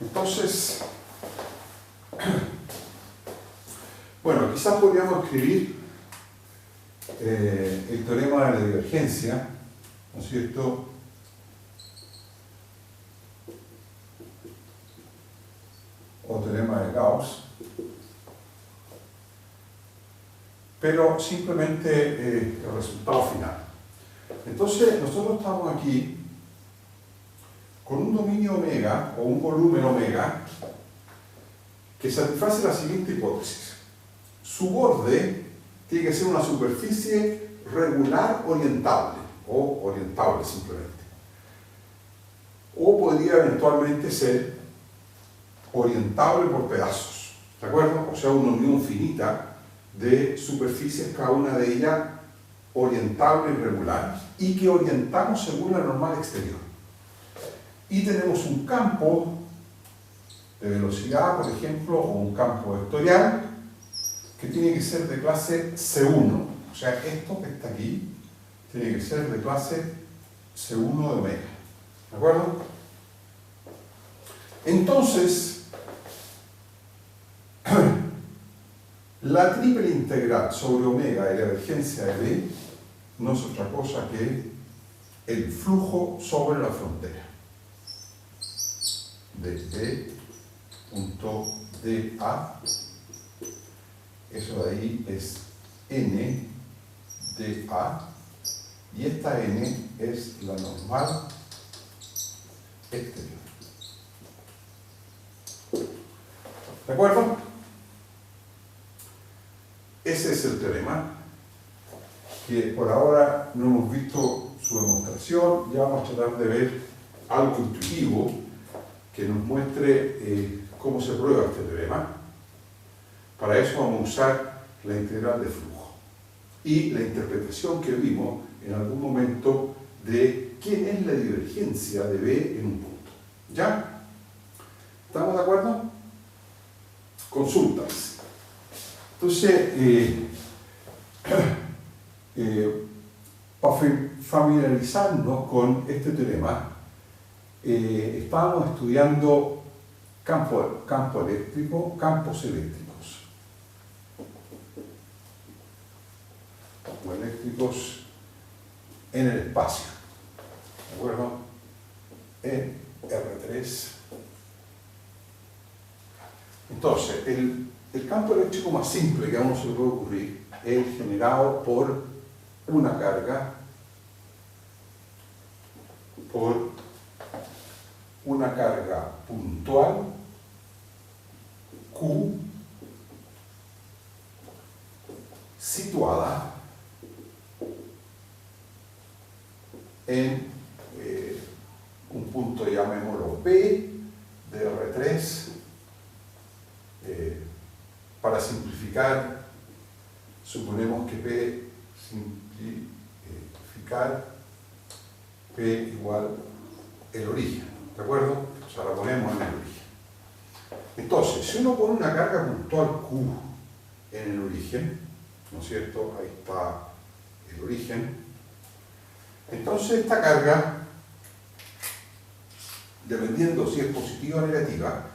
Entonces, bueno, quizás podríamos escribir el teorema de la divergencia, ¿no es cierto? O teorema de Gauss, pero simplemente el resultado final. Entonces, nosotros estamos aquí con un dominio omega o un volumen omega que satisface la siguiente hipótesis. Su borde tiene que ser una superficie regular orientable, o orientable simplemente. O podría eventualmente ser orientable por pedazos, ¿de acuerdo? O sea, una unión finita de superficies, cada una de ellas orientable y regular, y que orientamos según la normal exterior. Y tenemos un campo de velocidad, por ejemplo, o un campo vectorial, que tiene que ser de clase C1. O sea, esto que está aquí tiene que ser de clase C1 de omega. ¿De acuerdo? Entonces, la triple integral sobre omega de la divergencia de B no es otra cosa que el flujo sobre la frontera de B punto dA. Eso de ahí es n dA, y esta n es la normal exterior. ¿De acuerdo? Ese es el teorema, que por ahora no hemos visto su demostración. Ya vamos a tratar de ver algo intuitivo que nos muestre cómo se prueba este teorema. Para eso vamos a usar la integral de flujo y la interpretación que vimos en algún momento de quién es la divergencia de B en un punto. ¿Ya? ¿Estamos de acuerdo? Consultas. Entonces, para familiarizarnos con este teorema, estábamos estudiando campo eléctrico, campos eléctricos. O eléctricos en el espacio. ¿De acuerdo? En R3. Entonces, el campo eléctrico más simple que a uno se le puede ocurrir es generado por una carga, puntual Q situada en un punto, llamémoslo P de R3. Para simplificar, suponemos que P igual el origen, ¿de acuerdo? O sea, la ponemos en el origen. Entonces, si uno pone una carga puntual Q en el origen, ¿no es cierto? Ahí está el origen. Entonces, esta carga, dependiendo si es positiva o negativa,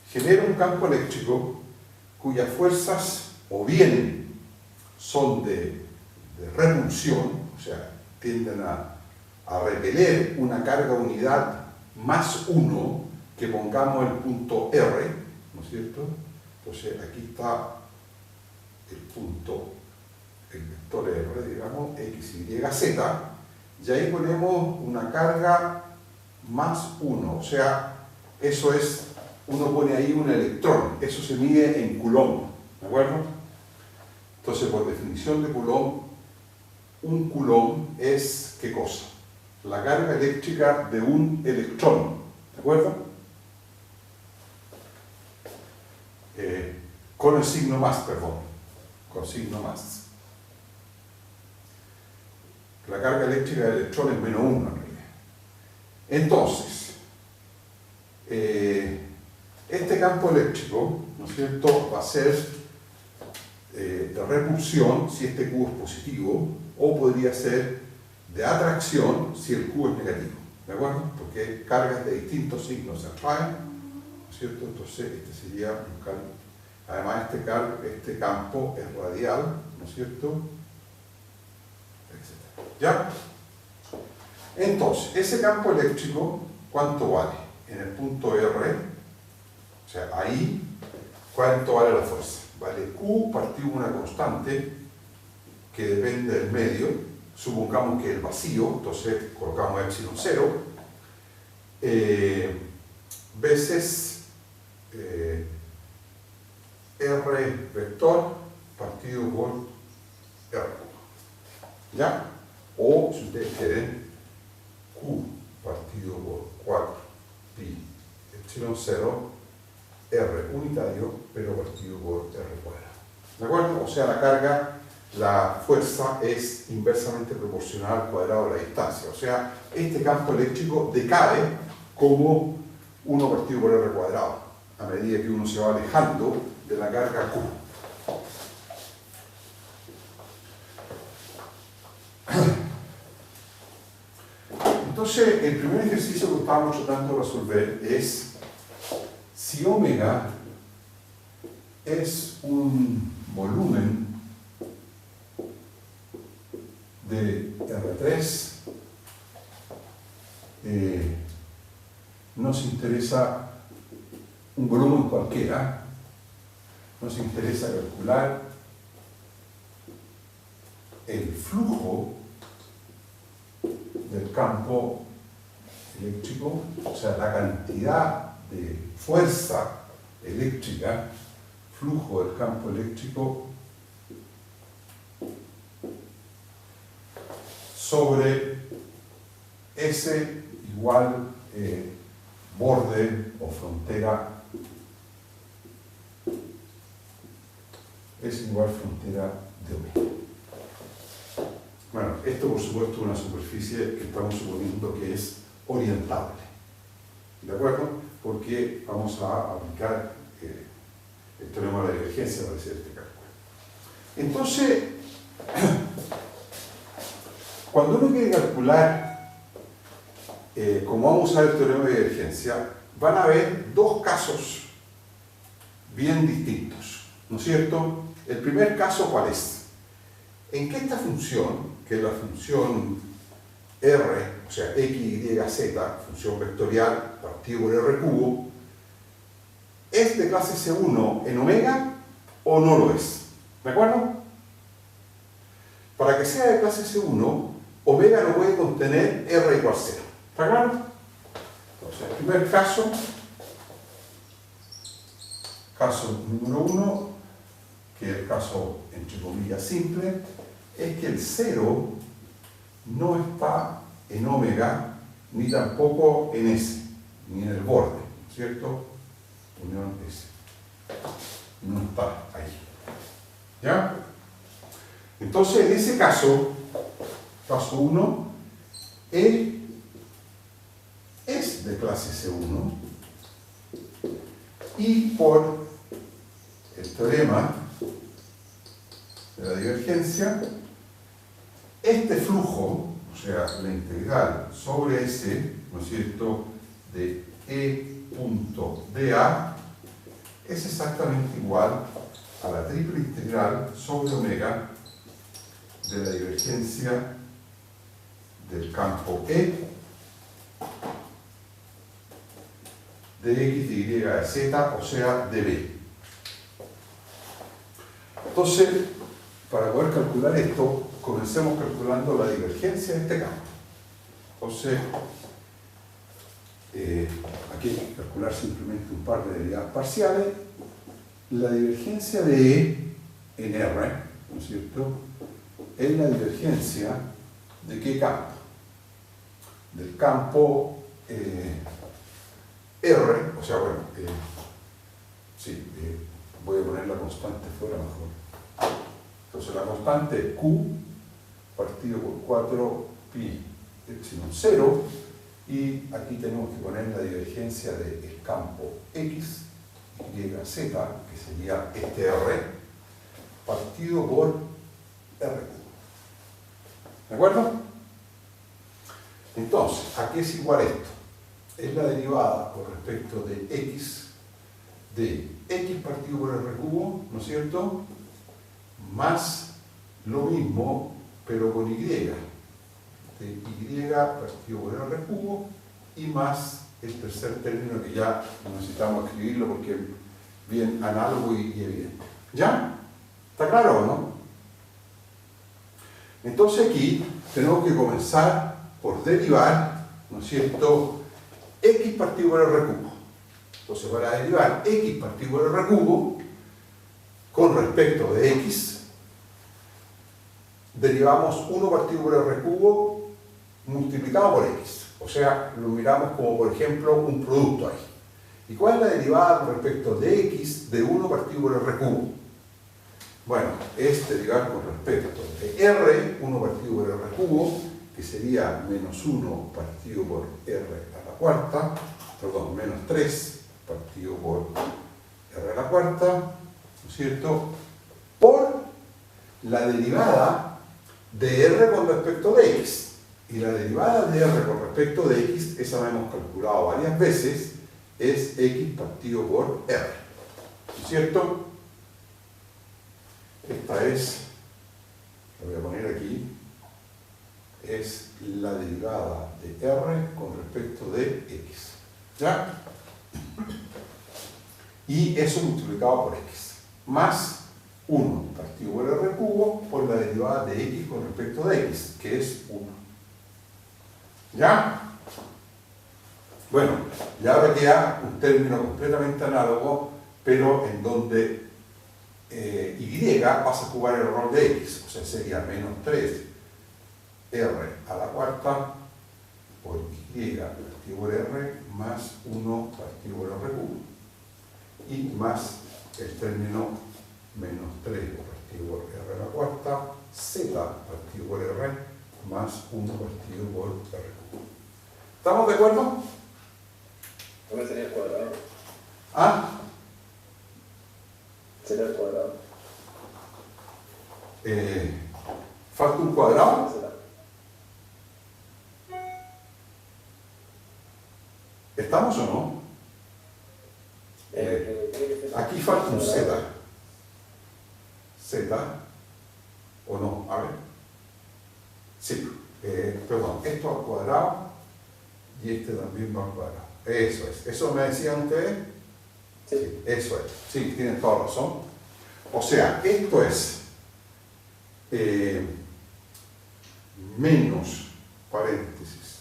genera un campo eléctrico cuyas fuerzas o bien son de repulsión, o sea, tienden a repeler una carga unidad más 1 que pongamos el punto R, ¿no es cierto? Entonces aquí está el punto, el vector R, digamos, X, Y, Z, y ahí ponemos una carga más 1, o sea, eso es, uno pone ahí un electrón, eso se mide en Coulomb, ¿de acuerdo? Entonces, por definición de Coulomb, un Coulomb es, ¿qué cosa? La carga eléctrica de un electrón, ¿de acuerdo? Con el signo más, perdón, con signo más. La carga eléctrica del electrón es menos 1 en realidad. Entonces, este campo eléctrico, ¿no es cierto?, va a ser de repulsión si este Q es positivo, o podría ser de atracción si el Q es negativo, ¿de acuerdo? Porque cargas de distintos signos se atraen, ¿no es cierto? Entonces este sería un campo. Además este campo es radial, ¿no es cierto? Etcétera. ¿Ya? Entonces, ese campo eléctrico, ¿cuánto vale? En el punto R, o sea, ahí, ¿cuánto vale la fuerza? Vale Q partido una constante que depende del medio, supongamos que el vacío, entonces colocamos epsilon 0, veces R vector partido por R. ¿Ya? O, si ustedes quieren, Q partido por 4 pi epsilon 0 R unitario, pero partido por R cuadrado. ¿De acuerdo? O sea, la carga, la fuerza es inversamente proporcional al cuadrado de la distancia. O sea, este campo eléctrico decae como 1 partido por R cuadrado, a medida que uno se va alejando de la carga Q. Entonces, el primer ejercicio que estábamos tratando de resolver es si omega es un volumen de R3, nos interesa un volumen cualquiera, nos interesa calcular el flujo del campo eléctrico, o sea, la cantidad de fuerza eléctrica, flujo del campo eléctrico sobre S igual borde o frontera, S igual frontera de omega. Bueno, esto por supuesto es una superficie que estamos suponiendo que es orientable, ¿de acuerdo? Porque vamos a aplicar el teorema de la divergencia para hacer este cálculo. Entonces, cuando uno quiere calcular, como vamos a usar el teorema de divergencia, van a haber dos casos bien distintos, ¿no es cierto? El primer caso, ¿cuál es? En que esta función, que es la función R, o sea, x, y, z, función vectorial partido por R cubo, ¿es de clase C1 en omega o no lo es? ¿De acuerdo? Para que sea de clase C1, omega no puede contener R igual 0. ¿Está claro? Entonces, el primer caso, caso número 1, que es el caso entre comillas simple, es que el 0 no está en omega ni tampoco en S, ni en el borde, ¿cierto? Unión S. No está ahí. ¿Ya? Entonces, en ese caso, caso 1, E es de clase C1 y por el teorema de la divergencia, este flujo, o sea, la integral sobre S, ¿no es cierto?, de E punto dA, es exactamente igual a la triple integral sobre omega de la divergencia del campo E de x, de y, de z, o sea, de B. Entonces, para poder calcular esto, comencemos calculando la divergencia de este campo. Entonces, aquí hay que calcular simplemente un par de derivadas parciales. La divergencia de E en R, ¿no es cierto?, es la divergencia de qué campo? Del campo R, o sea, bueno, voy a poner la constante fuera mejor. Entonces la constante es Q partido por 4 pi epsilon 0, y aquí tenemos que poner la divergencia del campo X, Y, Z, que sería este R, partido por R. ¿De acuerdo? Entonces, ¿a qué es igual esto? Es la derivada con respecto de X de x partido por r cubo, ¿no es cierto?, más lo mismo, pero con y, de y partido por r cubo, y más el tercer término que ya no necesitamos escribirlo porque es bien análogo y evidente. ¿Ya? ¿Está claro o no? Entonces aquí tenemos que comenzar por derivar, ¿no es cierto?, x partido por r cubo. Entonces para derivar x partido por r cubo con respecto de x, derivamos 1 partido por r cubo multiplicado por x. O sea, lo miramos como, por ejemplo, un producto ahí. ¿Y cuál es la derivada con respecto de x de 1 partido por r cubo? Bueno, es derivar con respecto de r, 1 partido por r cubo, que sería menos 1 partido por r a la cuarta, perdón, menos 3 partido por r a la cuarta, ¿no es cierto?, por la derivada de r con respecto de x. Y la derivada de r con respecto de x, esa la hemos calculado varias veces, es x partido por r. ¿No es cierto? Esta es, la voy a poner aquí, es la derivada de r con respecto de x. ¿Ya? Y eso multiplicado por x. Más 1 partido por r cubo por la derivada de x con respecto de x, que es 1. ¿Ya? Bueno, y ahora queda un término completamente análogo, pero en donde y pasa a jugar el rol de x, o sea, sería menos 3 r a la cuarta por y partido por r más 1 partido por r cubo, y más el término menos 3 partido por r a la cuarta, z partido por r más 1 partido por r cubo. ¿Estamos de acuerdo? ¿Cómo sería el cuadrado? ¿Ah? Sería el cuadrado. ¿Falta un cuadrado? ¿Estamos o no? Aquí falta un z. Z. ¿O no? A ver. Sí. Perdón, esto al cuadrado y este también va al cuadrado. Eso es. ¿Eso me decían ustedes? Sí, eso es. Sí, tienen toda razón. O sea, esto es menos, paréntesis,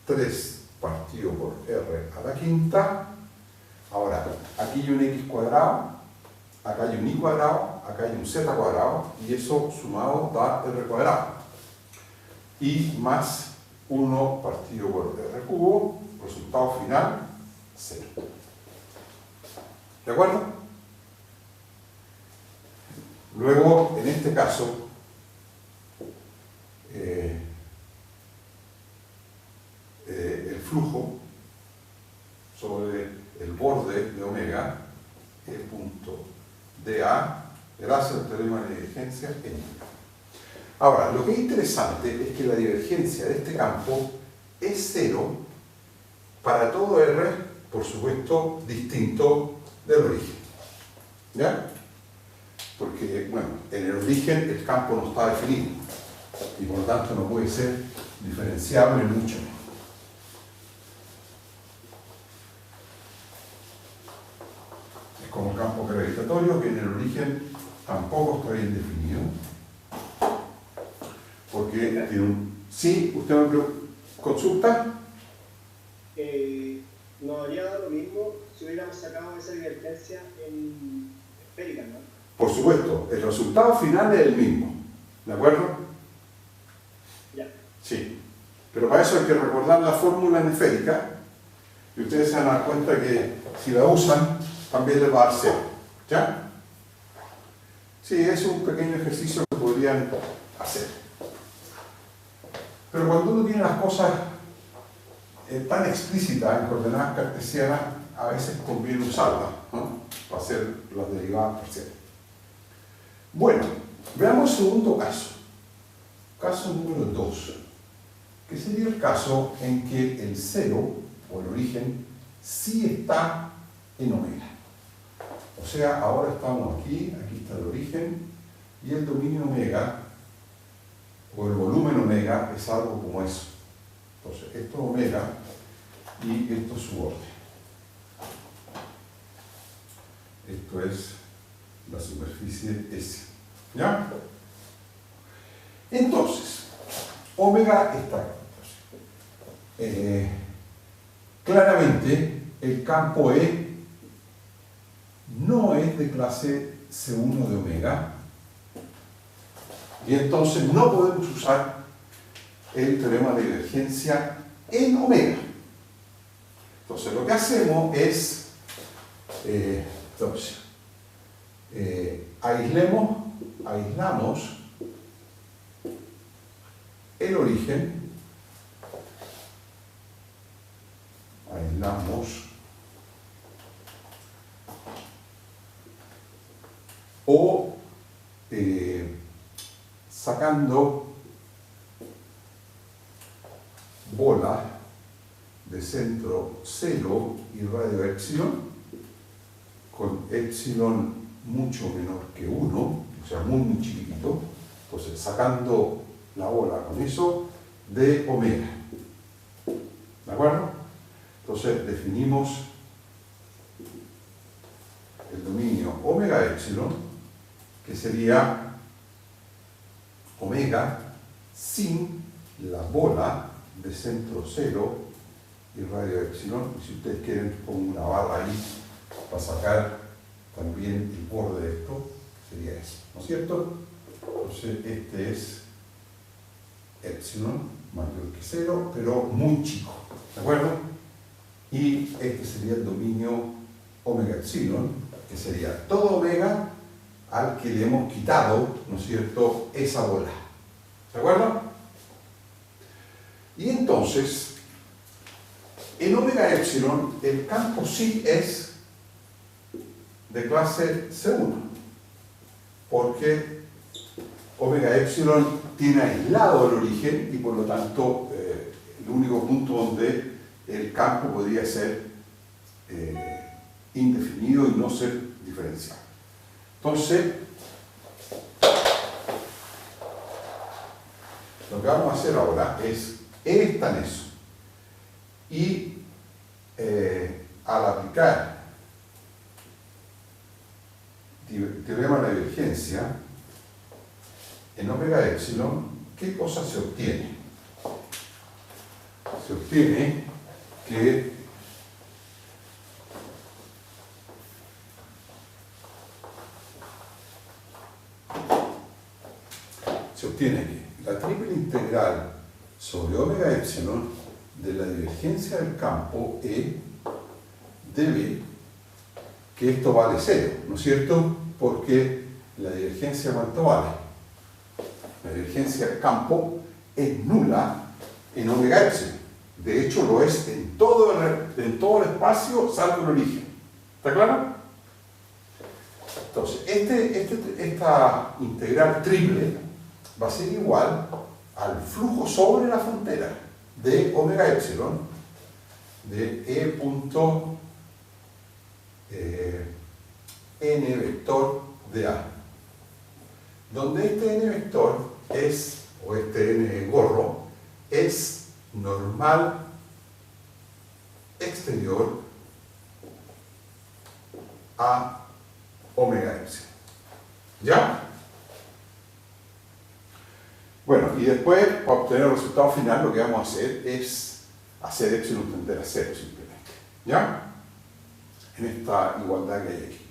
3 partido por r a la quinta. Ahora, aquí hay un x cuadrado, acá hay un y cuadrado, acá hay un z cuadrado, y eso sumado da r cuadrado. Y más 1 partido por r cubo, resultado final, 0. ¿De acuerdo? Luego, en este caso, el flujo sobre el borde de omega, el punto dA, gracias al teorema de divergencia, es nula. Ahora, lo que es interesante es que la divergencia de este campo es 0 para todo R, por supuesto, distinto del origen. ¿Ya? Porque, bueno, en el origen el campo no está definido y por lo tanto no puede ser diferenciable mucho menos. Es como el campo gravitatorio, que en el origen tampoco está bien definido. Porque tiene un... ¿Sí? ¿Usted me consulta? Nos habría dado lo mismo si hubiéramos sacado esa divergencia en esférica, ¿no? Por supuesto, el resultado final es el mismo. ¿De acuerdo? Ya. Sí. Pero para eso hay que recordar la fórmula en esférica y ustedes se van a dar cuenta que si la usan también les va a dar 0. ¿Ya? Sí, es un pequeño ejercicio que podrían hacer. Pero cuando uno tiene las cosas tan explícitas en coordenadas cartesianas, a veces conviene usarlas, ¿no?, para hacer las derivadas parciales. Bueno, veamos el segundo caso. Caso número 2, que sería el caso en que el 0, o el origen, sí está en omega. O sea, ahora estamos aquí, aquí está el origen, y el dominio omega, o el volumen omega, es algo como eso. Entonces, esto es omega, y esto es su orden. Esto es la superficie S. ¿Ya? Entonces, omega está. Claramente, el campo E no es de clase C1 de omega, y entonces no podemos usar el teorema de divergencia en omega. Entonces, lo que hacemos es aislamos el origen, o sacando bola de centro 0 y radio epsilon, con epsilon mucho menor que 1, o sea, muy chiquitito. Entonces, sacando la bola con eso de omega. ¿De acuerdo? Entonces, definimos el dominio omega epsilon, que sería omega sin la bola de centro 0 y radio epsilon. Y si ustedes quieren, pongo una barra ahí para sacar también el borde de esto, sería eso, ¿no es cierto? Entonces, este es epsilon mayor que 0, pero muy chico, ¿de acuerdo? Y este sería el dominio omega epsilon, que sería todo omega al que le hemos quitado, ¿no es cierto?, esa bola, ¿de acuerdo? Y entonces, en omega epsilon, el campo sí es de clase C1, porque omega epsilon tiene aislado el origen y por lo tanto el único punto donde el campo podría ser indefinido y no ser diferenciado. Entonces, lo que vamos a hacer ahora es, E está en eso, y al aplicar teorema de la divergencia en omega epsilon, ¿qué cosa se obtiene? Se obtiene que la triple integral sobre omega epsilon de la divergencia del campo E debe que esto vale 0, ¿no es cierto? Porque la divergencia, ¿cuánto vale? La divergencia del campo es nula en omega epsilon. De hecho, lo es en todo el espacio, salvo el origen. ¿Está claro? Entonces, esta integral triple va a ser igual al flujo sobre la frontera de omega epsilon de E punto n vector de A, donde este n vector es, o este n gorro, es normal exterior a omega epsilon. ¿Ya? Bueno, y después, para obtener el resultado final, lo que vamos a hacer es hacer epsilon tender a 0 simplemente. ¿Ya? En esta igualdad que hay aquí.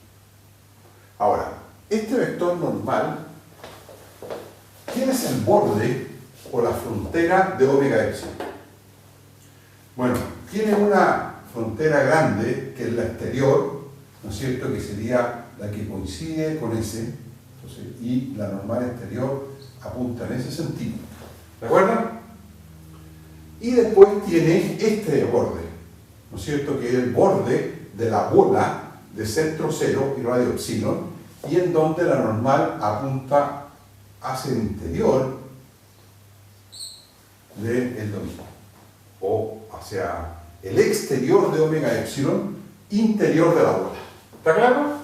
Ahora, este vector normal, ¿quién es el borde o la frontera de omega epsilon? Bueno, tiene una frontera grande que es la exterior, ¿no es cierto?, que sería la que coincide con ese, entonces, y la normal exterior apunta en ese sentido, ¿de acuerdo? Y después tiene este borde, ¿no es cierto?, que es el borde de la bola de centro 0 y radio epsilon, y en donde la normal apunta hacia el interior del dominio, o hacia el exterior de omega epsilon, interior de la bola. ¿Está claro?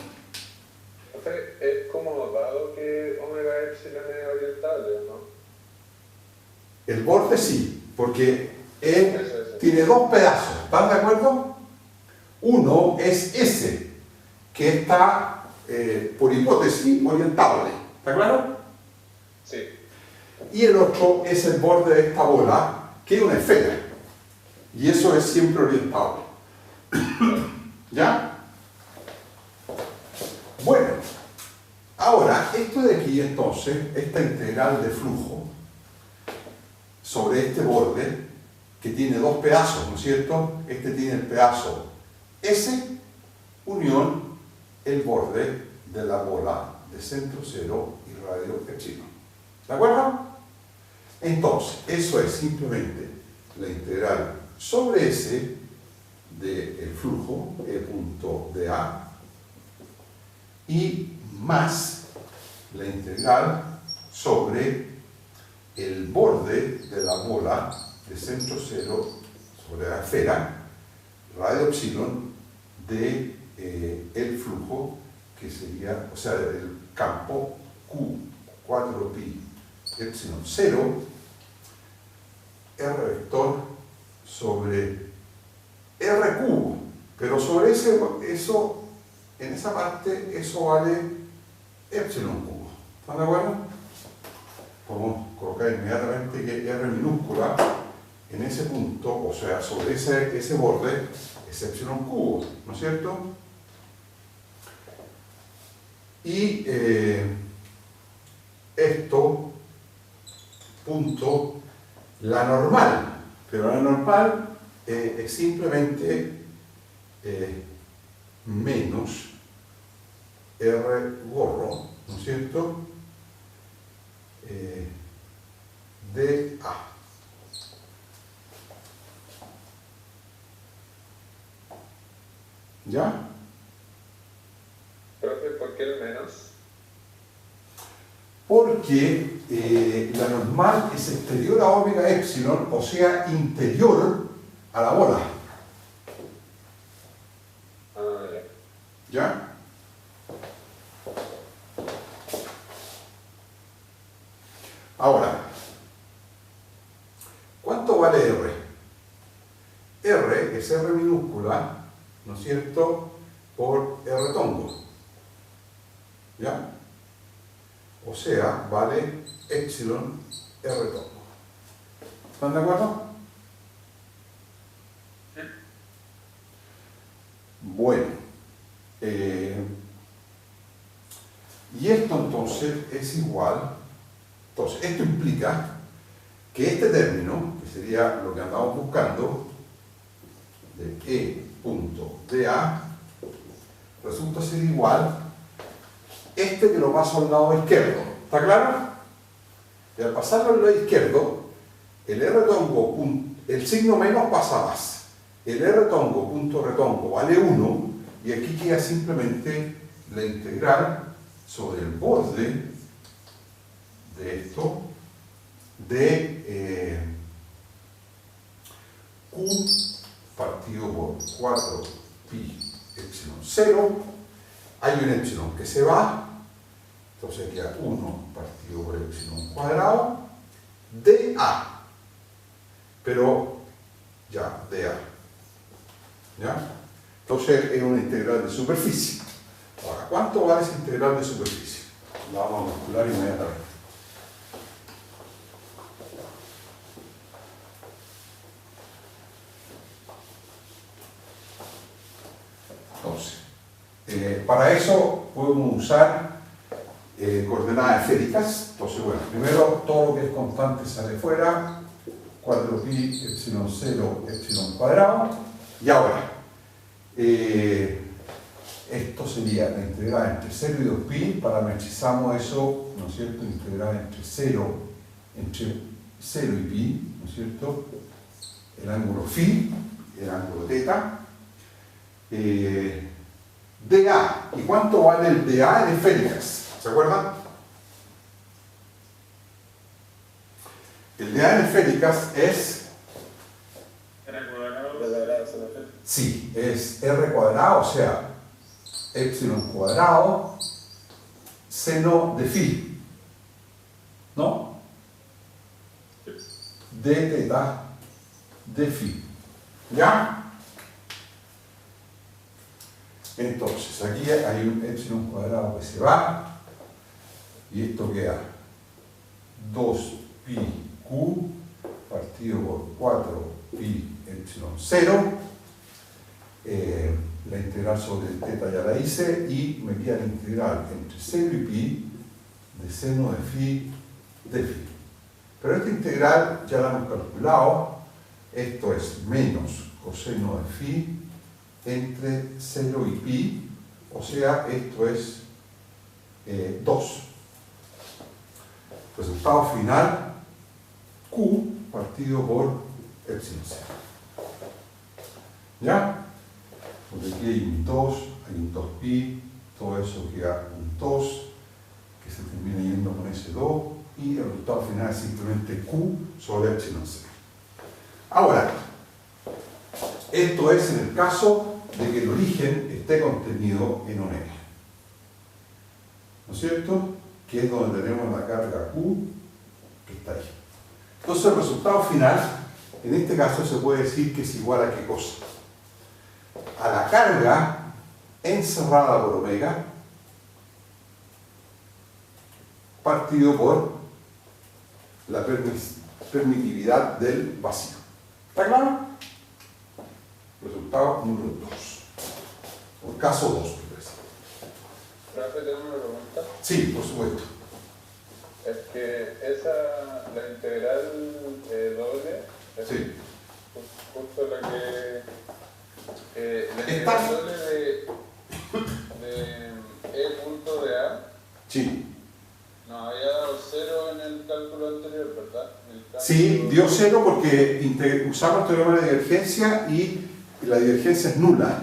epsilon es orientable, ¿no? El borde sí, porque él Eso. tiene dos pedazos, ¿están de acuerdo? Uno es ese, que está, por hipótesis, orientable, ¿está claro? Sí. Y el otro es el borde de esta bola, que es una esfera, y eso es siempre orientable. ¿Ya? Bueno, ahora, esto de aquí entonces, esta integral de flujo sobre este borde, que tiene dos pedazos, ¿no es cierto? Este tiene el pedazo S, unión el borde de la bola de centro cero y radio epsilon. ¿De acuerdo? Entonces, eso es simplemente la integral sobre S del flujo, E punto de A, y más la integral sobre el borde de la bola de centro cero sobre la esfera, radio epsilon, de el flujo, que sería, o sea, el campo Q 4pi epsilon 0, R vector sobre R cubo, pero sobre eso, en esa parte, eso vale epsilon cubo. ¿Están de acuerdo? Podemos colocar inmediatamente que R minúscula en ese punto, o sea, sobre ese borde, es epsilon cubo, ¿no es cierto? Y esto, punto, la normal, pero la normal es simplemente menos R gorro, ¿no es cierto? De A. ¿Ya? Profe, ¿por qué el menos? Porque la normal es exterior a omega epsilon, o sea, interior a la bola. Ah, ya. ¿Ya? Ahora, ¿cuánto vale R? R es R minúscula, ¿no es cierto?, por R tongo. ¿Ya? O sea, vale epsilon R tongo. ¿Están de acuerdo? Bueno. Y esto entonces es igual. Entonces, esto implica que este término, que sería lo que andamos buscando, de E punto dA, resulta ser igual este que lo paso al lado izquierdo. ¿Está claro? Y al pasarlo al lado izquierdo, el R tongo, el signo menos pasa más. El R tongo punto retongo vale 1, y aquí queda simplemente la integral sobre el borde de esto, de Q partido por 4pi epsilon 0, hay un epsilon que se va, entonces queda 1 partido por epsilon cuadrado, de A, pero ya, de A, ¿ya? Entonces es una integral de superficie. Ahora, ¿cuánto vale esa integral de superficie? La vamos a calcular inmediatamente. Entonces, para eso podemos usar coordenadas esféricas. Entonces, bueno, primero todo lo que es constante sale fuera, 4pi epsilon 0 epsilon cuadrado, y ahora esto sería la integral entre 0 y 2pi, parametrizamos eso, ¿no es cierto? Integral entre 0 y pi, ¿no es cierto? El ángulo phi, el ángulo teta, dA. ¿Y cuánto vale el dA en esféricas? ¿Se acuerdan? El dA en esféricas es... Sí, es R cuadrado, o sea, epsilon cuadrado, seno de phi. ¿no? De teta de phi. ¿Ya? Entonces, aquí hay un epsilon cuadrado que se va, y esto queda 2pi q partido por 4pi epsilon 0. La integral sobre el teta ya la hice, y me queda la integral entre 0 y pi de seno de phi de phi. Pero esta integral ya la hemos calculado. Esto es menos coseno de phi entre 0 y pi, o sea, esto es 2. Resultado final, q partido por epsilon 0. ¿Ya? Porque aquí hay un 2, hay un 2pi, todo eso queda un 2, que se termina yendo con ese 2, y el resultado final es simplemente q sobre epsilon 0. Ahora, esto es en el caso de que el origen esté contenido en omega. ¿No es cierto? Que es donde tenemos la carga Q que está ahí. Entonces el resultado final, en este caso se puede decir que es igual a ¿qué cosa? A la carga encerrada por omega partido por la permitividad del vacío. ¿Está claro? Resultado número 2. Por caso 2, ¿Profe, tengo una pregunta? sí, por supuesto. Es que la integral doble, es Sí. justo la que... la Está- integral doble de E punto de A, Sí. nos había dado 0 en el cálculo anterior, ¿verdad? En el cálculo... Sí, dio 0 porque usamos el teorema de divergencia y la divergencia es nula.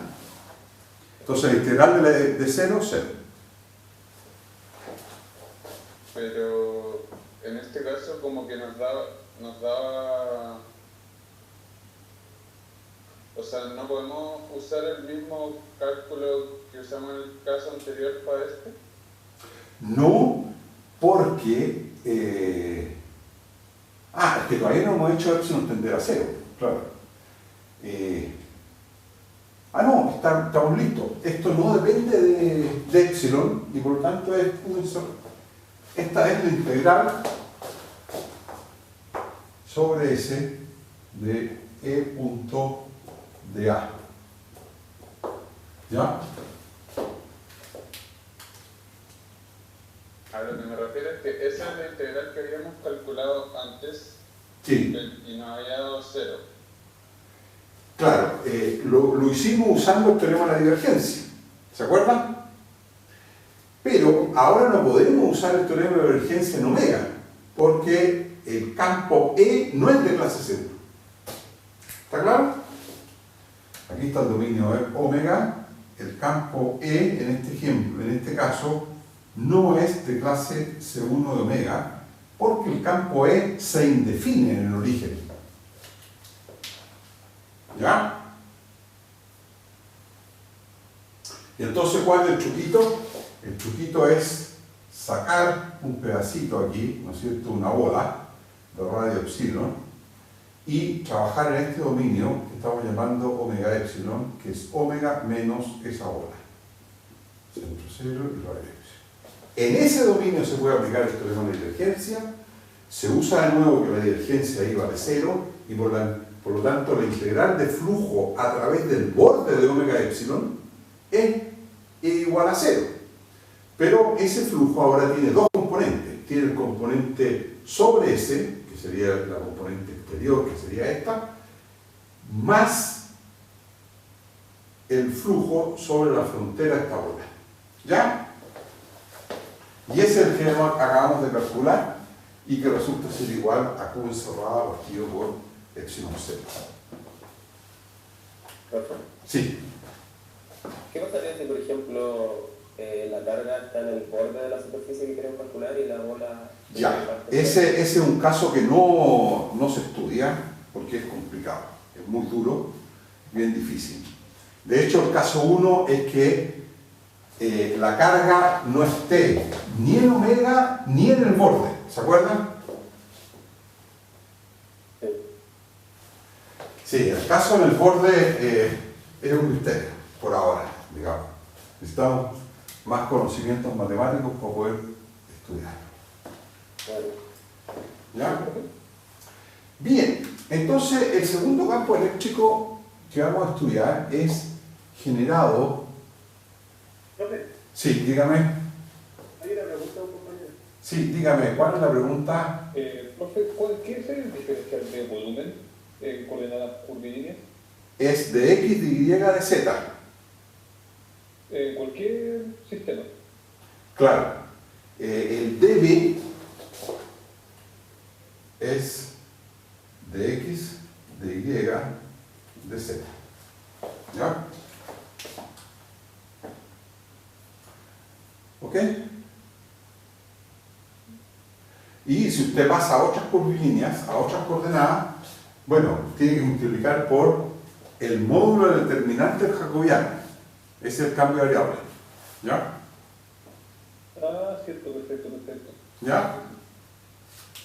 Entonces la integral de 0, 0. Pero en este caso como que nos daba, o sea, no podemos usar el mismo cálculo que usamos en el caso anterior para este. No, porque... es que todavía no hemos hecho epsilon tender a 0, claro. No, estamos listos. Esto no depende de epsilon, y por lo tanto es esta es la integral sobre S de E punto de A. ¿Ya? A lo que me refiero es que esa es la integral que habíamos calculado antes Sí. y nos había dado 0. Claro, lo hicimos usando el teorema de la divergencia. ¿Se acuerdan? Pero ahora no podemos usar el teorema de divergencia en omega, porque el campo E no es de clase 0. ¿Está claro? Aquí está el dominio omega. El campo E, en este ejemplo, en este caso, no es de clase C1 de omega, porque el campo E se indefine en el origen. ¿Ya? Y entonces, ¿cuál es el truquito? El truquito es sacar un pedacito aquí, ¿no es cierto?, una bola de radio epsilon, y trabajar en este dominio que estamos llamando omega epsilon, que es omega menos esa bola. Centro 0 y radio epsilon. En ese dominio se puede aplicar el teorema de divergencia, se usa de nuevo que la divergencia ahí vale 0, y por lo tanto la integral de flujo a través del borde de omega epsilon es igual a 0. Pero ese flujo ahora tiene dos componentes. Tiene el componente sobre S, que sería la componente exterior, que sería esta, más el flujo sobre la frontera de esta bola. ¿Ya? Y ese es el que acabamos de calcular y que resulta ser igual a Q encerrada partido por epsilon 0. Sí. ¿Qué pasaría si, por ejemplo, la carga está en el borde de la superficie que queremos calcular y la bola... Ya, ese es un caso que no se estudia porque es complicado, es muy duro, bien difícil. De hecho, el caso 1 es que la carga no esté ni en omega ni en el borde, ¿Se acuerdan? Sí, el caso en el borde es un misterio, por ahora, digamos. Necesitamos más conocimientos matemáticos para poder estudiar. ¿Ya? Bien, entonces el segundo campo eléctrico que vamos a estudiar es generado... Profe, Sí, dígame. hay una pregunta a un compañero. Sí, dígame, ¿cuál es la pregunta? Profe, ¿qué es el diferencial de volumen en coordenadas curvilíneas? Es de X, de Y, de Z. En cualquier sistema. Claro, el dB es de X, de Y, de Z. ¿Ya? ¿Ok? Y si usted pasa a otras curvilíneas, a otras coordenadas, bueno, tiene que multiplicar por el módulo del determinante del jacobiano. Ese es el cambio de variable. ¿Ya? Ah, cierto, perfecto. ¿Ya?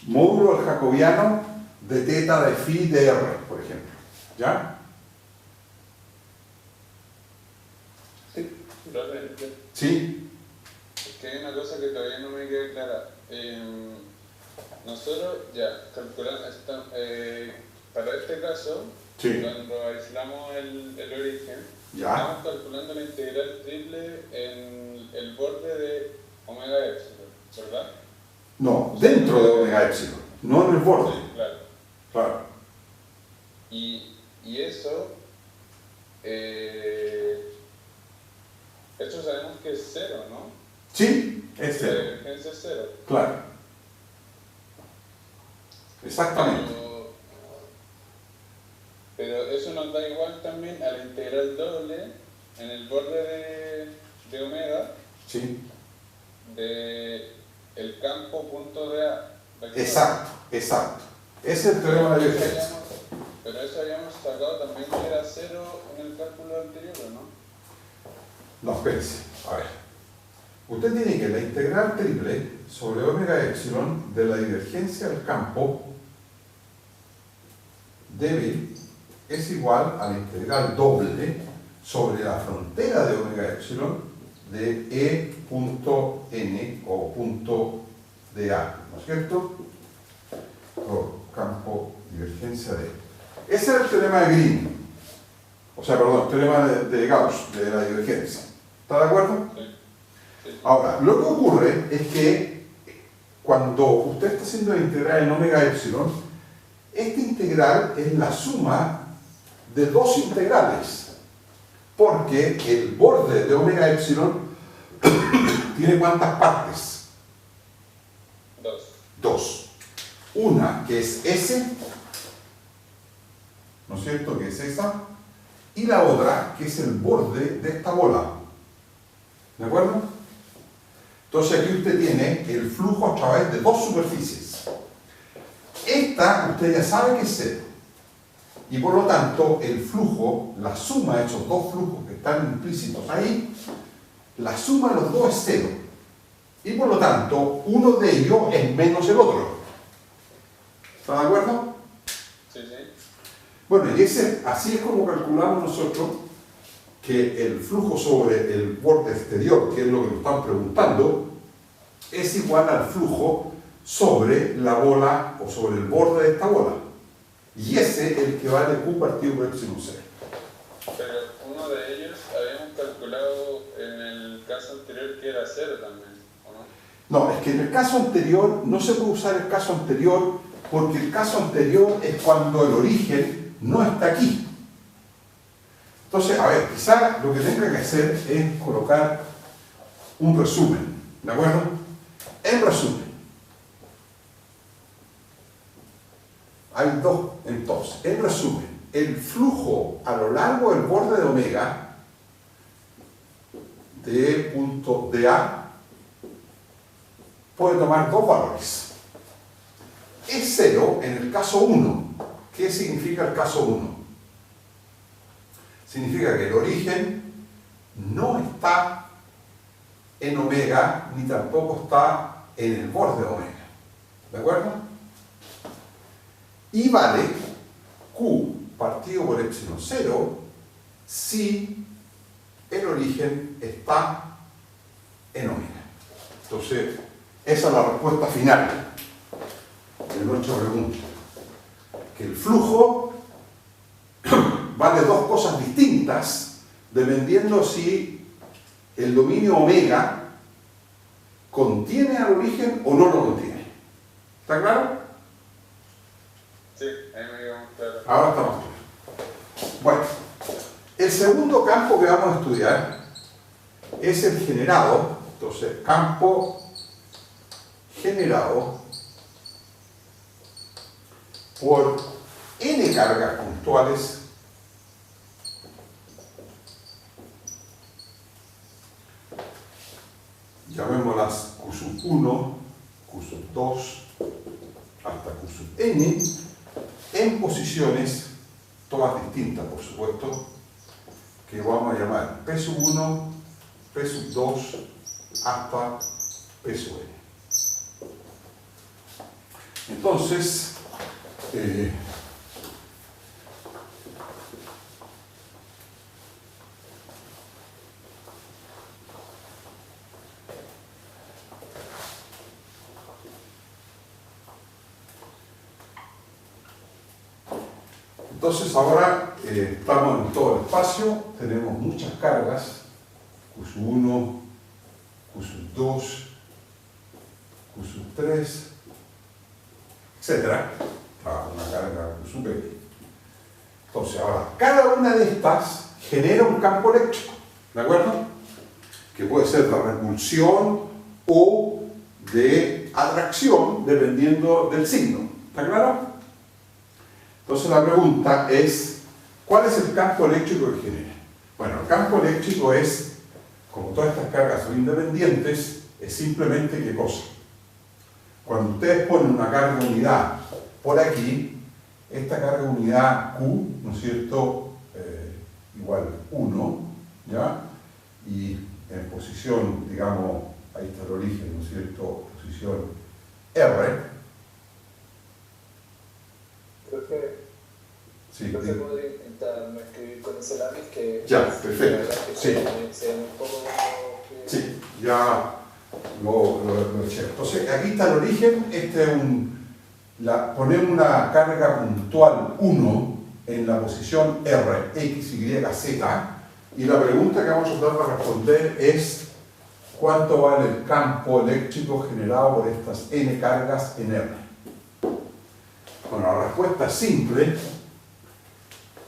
Módulo del jacobiano de teta, de phi, de r, por ejemplo. ¿Ya? Sí, Profe, ¿Sí? es que hay una cosa que todavía no me queda clara. Nosotros ya calculamos, para este caso, Sí. cuando aislamos el origen, Ya. estamos calculando la integral triple en el borde de omega epsilon, ¿verdad? No, dentro de omega epsilon, no en el borde. Sí, claro. Claro. Y eso, esto sabemos que es cero, ¿no? Sí, es La cero. divergencia es cero. Claro. Exactamente. Pero eso nos da igual también a la integral doble en el borde de omega Sí. de el campo punto de A. Exacto, exacto. Ese es el teorema de la divergencia. Pero eso habíamos sacado también que era cero en el cálculo anterior, ¿o no? No, espérense. A ver. Usted tiene que la integral triple sobre omega epsilon de la divergencia del campo débil es igual a la integral doble sobre la frontera de omega epsilon de E punto N o punto de A, ¿no es cierto? Por campo divergencia de... Ese es el teorema de Green. O sea, perdón, el teorema de Gauss, de la divergencia. ¿Está de acuerdo? Sí. Sí. Ahora, lo que ocurre es que cuando usted está haciendo la integral en omega epsilon, esta integral es la suma de dos integrales, porque el borde de omega epsilon tiene ¿cuántas partes? Dos. Dos. Una que es S, ¿no es cierto? Que es esa, y la otra que es el borde de esta bola. ¿De acuerdo? Entonces aquí usted tiene el flujo a través de dos superficies. Esta usted ya sabe que es cero. Y por lo tanto el flujo, la suma de esos dos flujos que están implícitos ahí, la suma de los dos es cero. Y por lo tanto uno de ellos es menos el otro. ¿Está de acuerdo? Sí, sí. Bueno, y así es como calculamos nosotros que el flujo sobre el borde exterior, que es lo que nos están preguntando, es igual al flujo sobre la bola o sobre el borde de esta bola. Y ese es el que vale Q partido por epsilon 0. Pero uno de ellos habíamos calculado en el caso anterior que era cero también, ¿o no? No, es que en el caso anterior no se puede usar el caso anterior porque el caso anterior es cuando el origen no está aquí. Entonces, a ver, quizá lo que tenga que hacer es colocar un resumen, ¿de acuerdo? En resumen, hay dos, entonces, en resumen, el flujo a lo largo del borde de omega de punto de A puede tomar dos valores. Es cero en el caso 1. ¿Qué significa el caso 1? Significa que el origen no está en omega ni tampoco está en el borde de omega. ¿De acuerdo? Y vale Q partido por epsilon 0 si el origen está en omega. Entonces, esa es la respuesta final de nuestra pregunta. Que el flujo vale dos cosas distintas dependiendo si el dominio omega contiene al origen o no lo contiene. ¿Está claro? Sí, ahí me quedó más claro. Ahora estamos claros. Bueno, el segundo campo que vamos a estudiar es el generado. Entonces, campo generado por n cargas puntuales llamémoslas Q sub 1, Q sub 2 hasta Q sub n en posiciones todas distintas, por supuesto, que vamos a llamar P sub 1, P sub 2 hasta P sub n. Entonces, ahora estamos en todo el espacio, tenemos muchas cargas, Q sub 1, Q sub 2, Q sub 3, etcétera, una carga Q sub n. Entonces, ahora, cada una de estas genera un campo eléctrico, ¿de acuerdo? Que puede ser de repulsión o de atracción, dependiendo del signo, ¿está claro? Entonces la pregunta es, ¿cuál es el campo eléctrico que genera? Bueno, el campo eléctrico es, como todas estas cargas son independientes, es simplemente ¿qué cosa? Cuando ustedes ponen una carga unidad por aquí, esta carga unidad Q, ¿no es cierto?, igual 1, ¿ya? Y en posición, digamos, ahí está el origen, ¿no es cierto?, posición R. Creo que Sí, se podría intentar no escribir con ese lápiz que... ya, perfecto. Sí. Sea un poco que... Sí, ya lo eché. Entonces, aquí está el origen. Este es ponemos una carga puntual 1 en la posición R, X, Y, Z. Y la pregunta que vamos a tratar de responder es ¿cuánto vale el campo eléctrico generado por estas N cargas en R? Bueno, la respuesta es simple.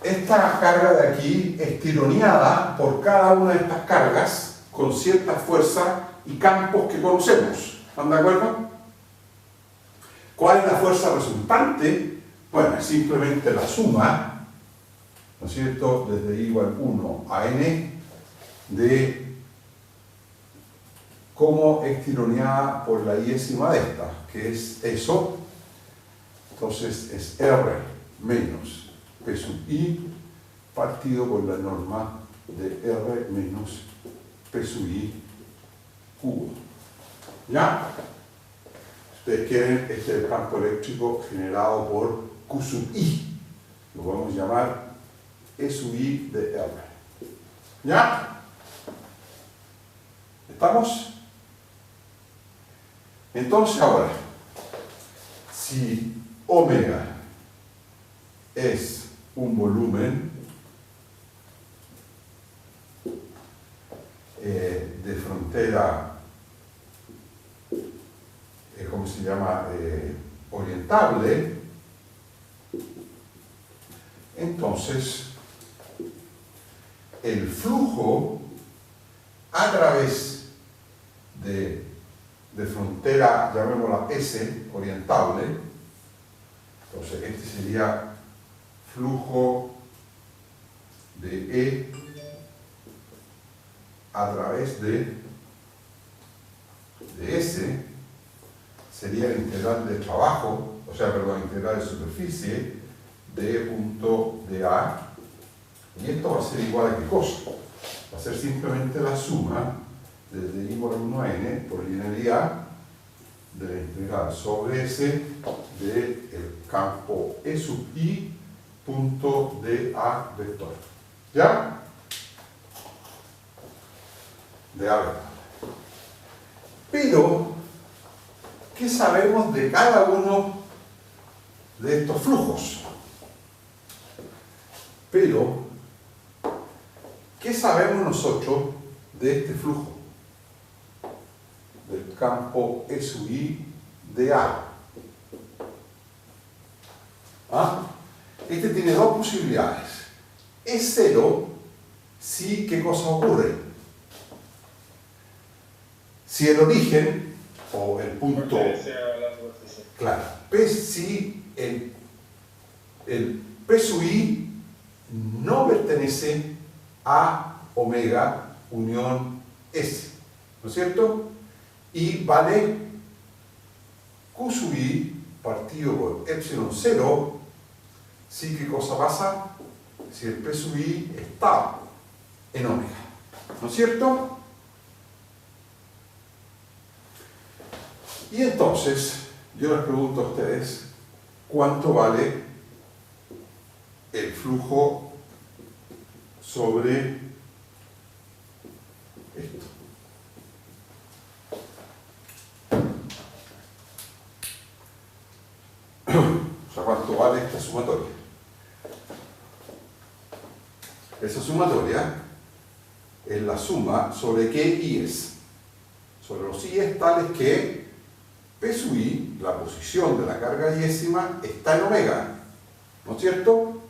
Esta carga de aquí es tironeada por cada una de estas cargas con cierta fuerza y campos que conocemos. ¿Están de acuerdo? ¿Cuál es la fuerza resultante? Bueno, es simplemente la suma, ¿no es cierto?, desde I igual 1 a N de cómo es tironeada por la iésima de esta, que es eso. Entonces es R menos P sub I partido por la norma de R menos P sub I cubo. ¿Ya? Ustedes quieren, este es el campo eléctrico generado por Q sub I. Lo podemos llamar E sub I de R. ¿Ya? ¿Estamos? Entonces ahora, si omega es un volumen de frontera, ¿cómo se llama?, orientable, entonces el flujo a través de frontera, llamémosla S, orientable, entonces este sería flujo de E a través de S, sería el integral de trabajo, o sea, perdón, integral de superficie de E punto de A, y esto va a ser igual a ¿qué cosa? Va a ser simplemente la suma desde I por 1 a N por linealidad de la integral sobre S del campo E sub I punto de A vector. ¿Ya? De A vector. Pero, ¿qué sabemos de cada uno de estos flujos? Pero, ¿qué sabemos nosotros de este flujo? Del campo E sub I de A. ¿Ah? Este tiene dos posibilidades. Es cero si, ¿qué cosa ocurre? Si el origen, o el punto... Claro, si el P sub I no pertenece a omega unión S, ¿no es cierto? Y vale Q sub I partido por epsilon 0 si, ¿qué cosa pasa? Si el P sub I está en omega, ¿no es cierto? Y entonces, yo les pregunto a ustedes, ¿cuánto vale el flujo sobre esto? O sea, ¿cuánto vale esta sumatoria? Esa sumatoria es la suma sobre qué i's. Sobre los i's tales que P sub I, la posición de la carga yésima, está en omega, ¿no es cierto?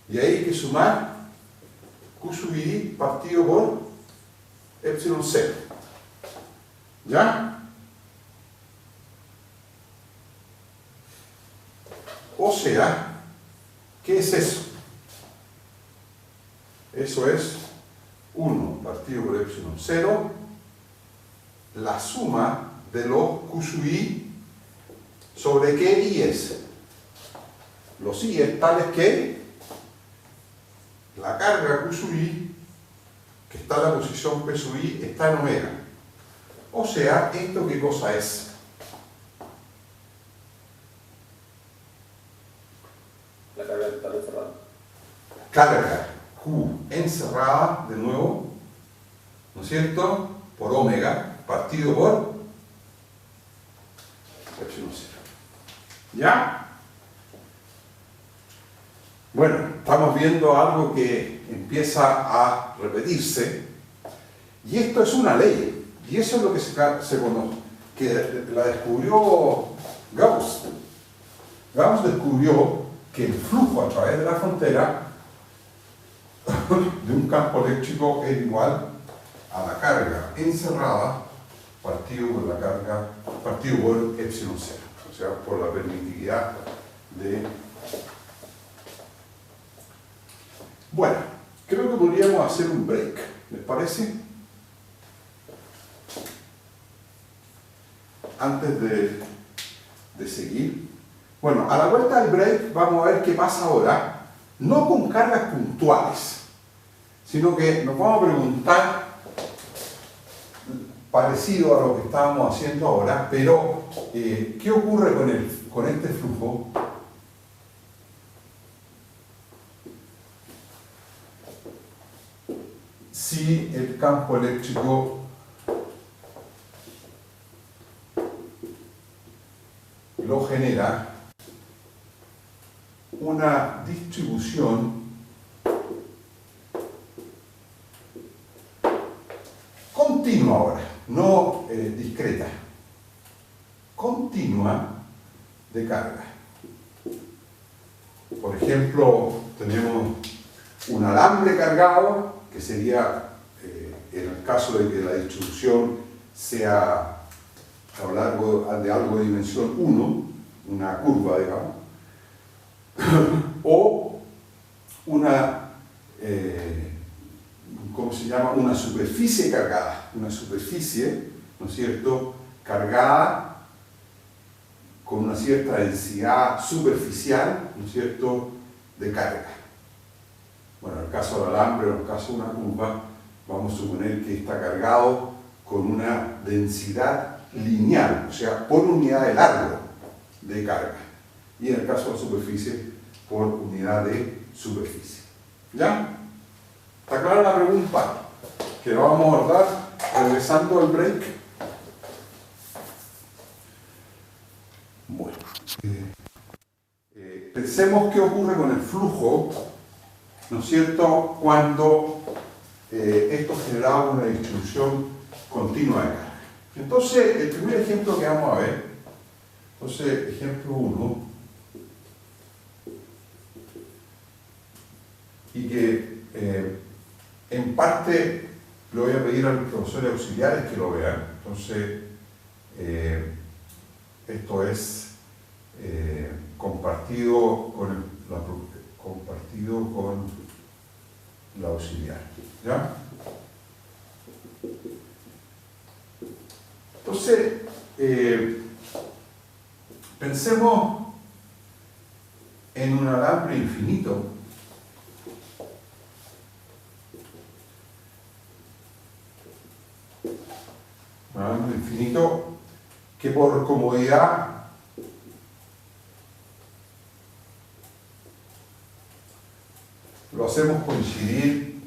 Y ahí hay que sumar Q sub I partido por epsilon 0. ¿Ya? O sea, ¿qué es eso? Eso es 1 partido por epsilon 0, la suma de los Q sub I sobre qué i's. Los i's tales que la carga Q sub I, que está en la posición P sub I, está en omega. O sea, ¿esto qué cosa es? La carga está encerrada. Carga Q encerrada, de nuevo, ¿no es cierto? Por omega, partido por epsilon 0. ¿Ya? Bueno, estamos viendo algo que empieza a repetirse, y esto es una ley, y eso es lo que se conoce, que la descubrió Gauss. Gauss descubrió que el flujo a través de la frontera de un campo eléctrico es igual a la carga encerrada partido por la carga, partido por epsilon 0, o sea, por la permitividad de... Bueno, creo que podríamos hacer un break, ¿les parece? Antes de seguir. Bueno, a la vuelta del break vamos a ver qué pasa ahora, no con cargas puntuales, sino que nos vamos a preguntar, parecido a lo que estábamos haciendo ahora, pero ¿qué ocurre con este flujo? Si el campo eléctrico lo genera una distribución continua ahora, no discreta, continua de carga. Por ejemplo, tenemos un alambre cargado, que sería, en el caso de que la distribución sea a lo largo de algo de dimensión 1, una curva, digamos, o una, ¿cómo se llama? Una superficie cargada, una superficie, ¿no es cierto?, cargada con una cierta densidad superficial, ¿no es cierto?, de carga. Bueno, en el caso del alambre, en el caso de una curva, vamos a suponer que está cargado con una densidad lineal, o sea, por unidad de largo de carga. Y en el caso de la superficie, por unidad de superficie. ¿Ya? ¿Está clara la pregunta? Que la vamos a abordar regresando al break. Bueno. Pensemos qué ocurre con el flujo, ¿no es cierto?, cuando esto generaba una distribución continua de carga. Entonces, el primer ejemplo que vamos a ver, entonces, ejemplo 1, y que en parte le voy a pedir a los profesores auxiliares que lo vean. Entonces, esto es compartido con la auxiliar. ¿Ya? Entonces, pensemos en un alambre infinito. Un alambre infinito que por comodidad lo hacemos coincidir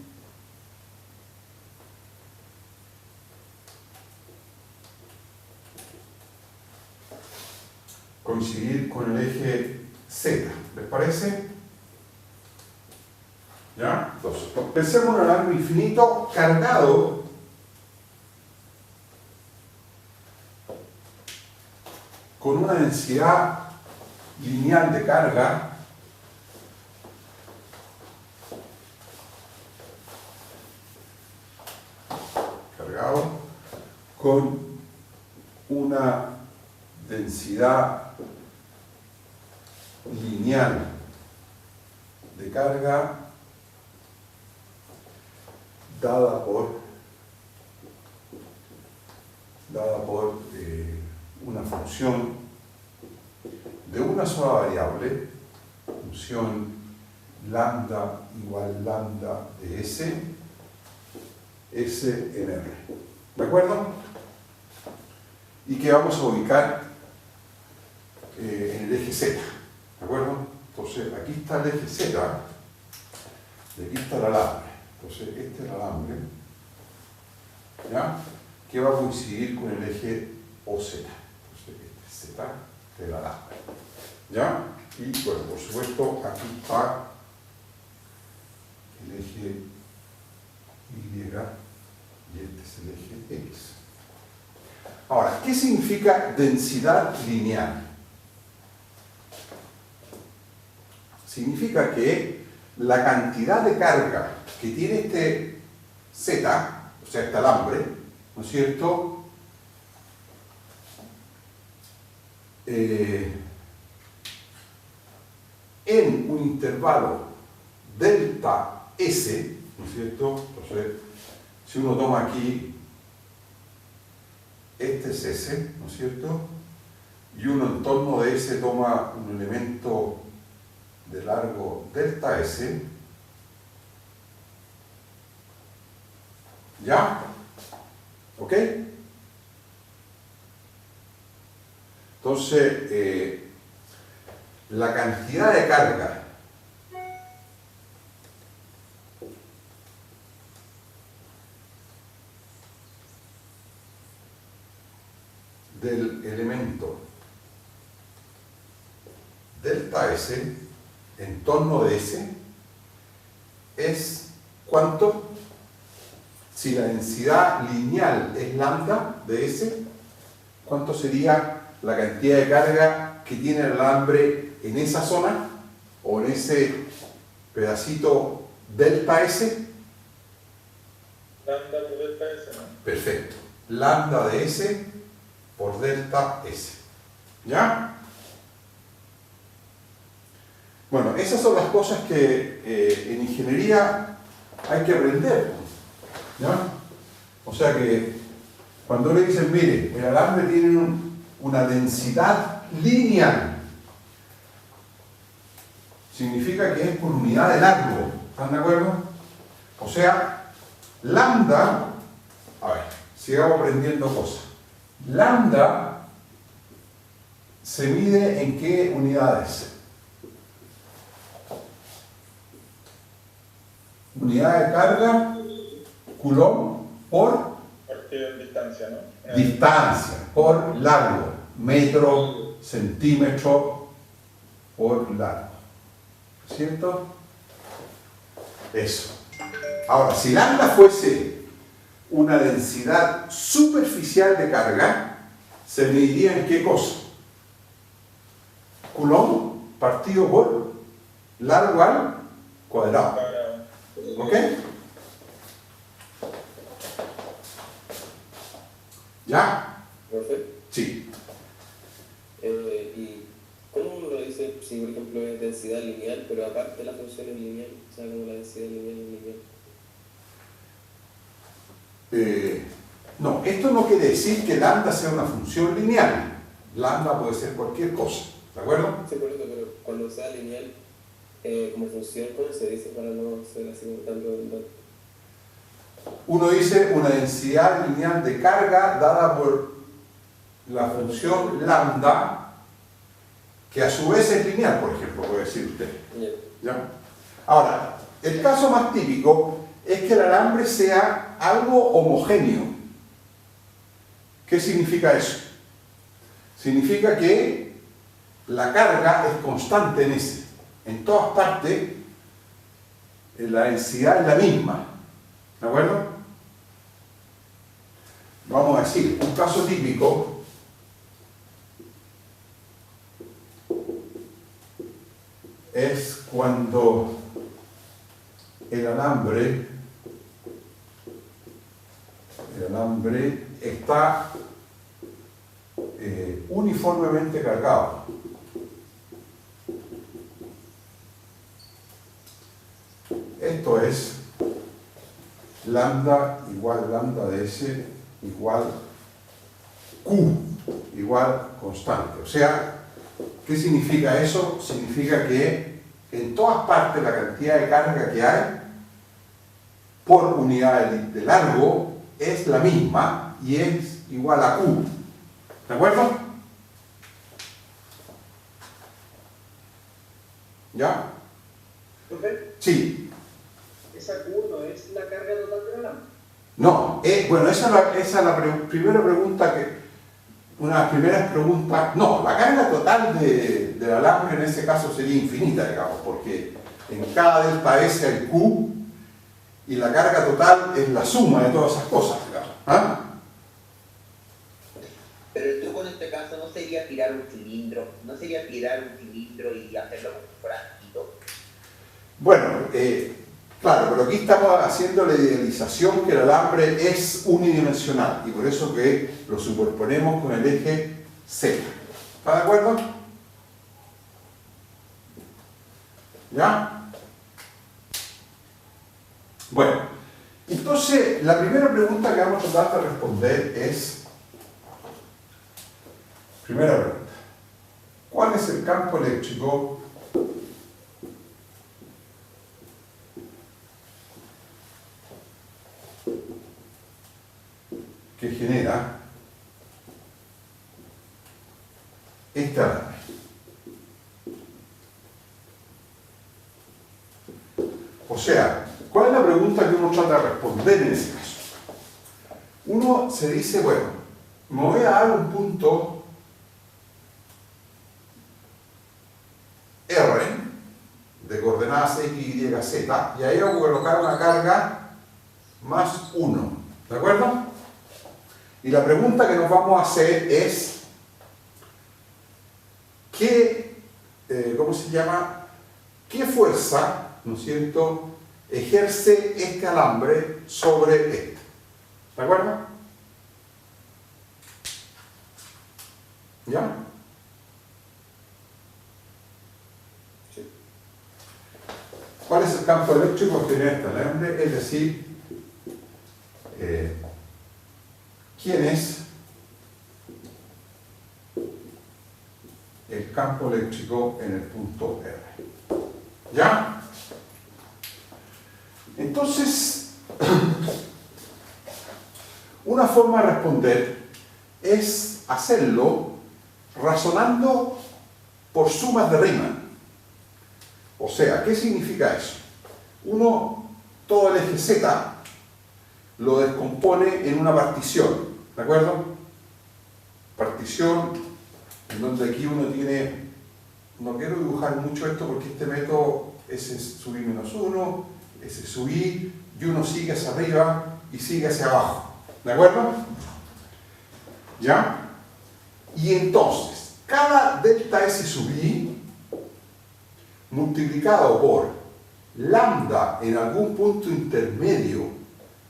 con el eje Z. ¿Les parece? ¿Ya? Entonces, pensemos en un alambre infinito cargado con una densidad lineal de carga con una densidad lineal de carga dada por una función de una sola variable, función lambda igual lambda de S en R. ¿De acuerdo? Y que vamos a ubicar en el eje Z. ¿De acuerdo? Entonces, aquí está el eje Z y aquí está el alambre. Entonces, este es el alambre, ¿ya?, que va a coincidir con el eje OZ. Entonces, este es Z del alambre. ¿Ya? Y, bueno, por supuesto, aquí está el eje Y y este es el eje X. Ahora, ¿qué significa densidad lineal? Significa que la cantidad de carga que tiene este Z, o sea, este alambre, ¿no es cierto?, en un intervalo delta S, ¿no es cierto? Entonces, si uno toma aquí, este es S, ¿no es cierto?, y uno en torno de S toma un elemento de largo delta S, ¿ya? ¿Ok? Entonces, la cantidad de carga del elemento delta S en torno de S es ¿cuánto? Si la densidad lineal es lambda de S, ¿cuánto sería la cantidad de carga que tiene el alambre en esa zona o en ese pedacito delta S? Lambda por delta S, ¿no? Perfecto. Lambda de S por delta S. ¿Ya? Bueno, esas son las cosas que en ingeniería hay que aprender. ¿Ya? O sea que cuando le dicen, mire, el alambre tiene una densidad lineal, significa que es por unidad de largo. ¿Están de acuerdo? O sea, lambda, a ver, sigamos aprendiendo cosas. Lambda se mide en qué unidades. Unidad de carga, Coulomb por Partido en distancia, ¿no? distancia, por largo, metro, centímetro, por largo. ¿Cierto? Eso. Ahora, si lambda fuese una densidad superficial de carga, se mediría en qué cosa. Coulomb partido por largo al cuadrado. ¿Ok? ¿Ya? ¿Profe? Sí. ¿Y cómo uno lo dice si, por ejemplo, es densidad lineal, pero aparte la función es lineal? O sea, como la densidad lineal es lineal. No, esto no quiere decir que lambda sea una función lineal. Lambda puede ser cualquier cosa. ¿De acuerdo? Sí, por eso, pero cuando sea lineal, como función, ¿cómo se dice para no ser así como tan redundante? Uno dice una densidad lineal de carga dada por la función lambda, que a su vez es lineal, por ejemplo, puede decir usted. ¿Ya? Ahora, el caso más típico es que el alambre sea algo homogéneo. ¿Qué significa eso? Significa que la carga es constante en ese. En todas partes, la densidad es la misma. ¿De acuerdo? Vamos a decir, un caso típico es cuando el alambre está uniformemente cargado. Esto es lambda igual lambda de S igual Q igual constante. O sea, ¿qué significa eso? Significa que en todas partes la cantidad de carga que hay por unidad de largo es la misma y es igual a Q. ¿De acuerdo? ¿Ya? ¿Profe? Sí. Esa Q no es la carga total de la lámpara. No, bueno, esa es la primera pregunta una de las primeras preguntas. No, la carga total del alambre en ese caso sería infinita, digamos, porque en cada delta S hay Q y la carga total es la suma de todas esas cosas, digamos. ¿Ah? Pero el truco en este caso no sería tirar un cilindro, y hacerlo como si fuera chiquito. Bueno, claro, pero aquí estamos haciendo la idealización que el alambre es unidimensional y por eso que lo superponemos con el eje Z. ¿Está de acuerdo? ¿Ya? Bueno, entonces la primera pregunta que vamos a tratar de responder es, primera pregunta, ¿cuál es el campo eléctrico que genera este alambre? O sea, ¿cuál es la pregunta que uno trata de responder en ese caso? Uno se dice, bueno, me voy a dar un punto R de coordenadas X, Y, Z y ahí voy a colocar una carga más 1. ¿De acuerdo? Y la pregunta que nos vamos a hacer es ¿cómo se llama? ¿Qué fuerza, ¿no es cierto?, ejerce este alambre sobre este? ¿De acuerdo? ¿Ya? Sí. ¿Cuál es el campo eléctrico que genera este alambre? Es decir, ¿quién es el campo eléctrico en el punto R? ¿Ya? Entonces, una forma de responder es hacerlo razonando por sumas de Riemann. O sea, ¿qué significa eso? Uno, todo el eje Z lo descompone en una partición, ¿de acuerdo? Partición en donde aquí uno tiene, no quiero dibujar mucho esto porque este método S sub i menos 1, S sub i, y uno sigue hacia arriba y sigue hacia abajo, ¿de acuerdo? ¿Ya? Y entonces, cada delta S sub i multiplicado por lambda en algún punto intermedio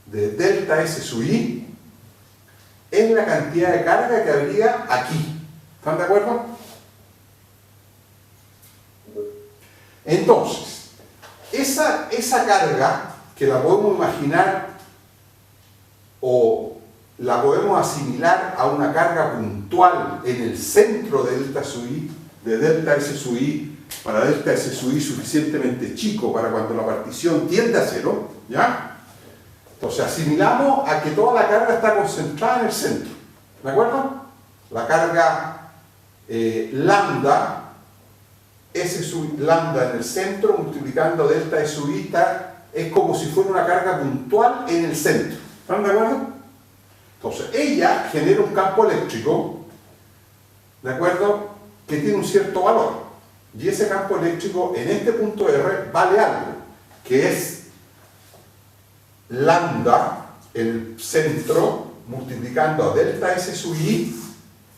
de delta S sub i es la cantidad de carga que habría aquí. ¿Están de acuerdo? Entonces, esa carga que la podemos imaginar o la podemos asimilar a una carga puntual en el centro de delta sub i, de delta S sub i, para delta S sub i suficientemente chico para cuando la partición tiende a cero, ¿ya? Entonces asimilamos a que toda la carga está concentrada en el centro, ¿de acuerdo? La carga lambda, S sub lambda en el centro multiplicando delta S sub i es como si fuera una carga puntual en el centro, ¿están de acuerdo? Entonces ella genera un campo eléctrico, ¿de acuerdo? Que tiene un cierto valor. Y ese campo eléctrico en este punto R vale algo, que es lambda en el centro multiplicando a delta S sub i,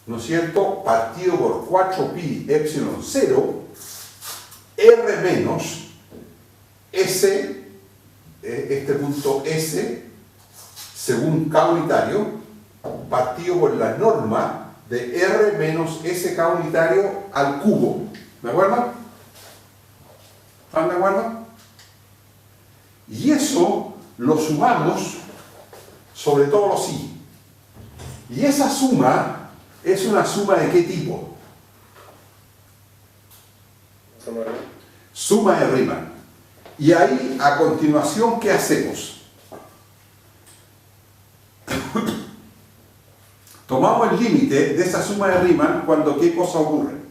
¿no es cierto?, partido por 4pi epsilon 0, R menos S, este punto S, según K unitario, partido por la norma de R menos SK unitario al cubo. ¿De acuerdo? ¿Están de acuerdo? Y eso lo sumamos sobre todos los i. Y esa suma es una suma de qué tipo? Suma de Riemann. Y ahí, a continuación, ¿qué hacemos? Tomamos el límite de esa suma de Riemann cuando ¿qué cosa ocurre?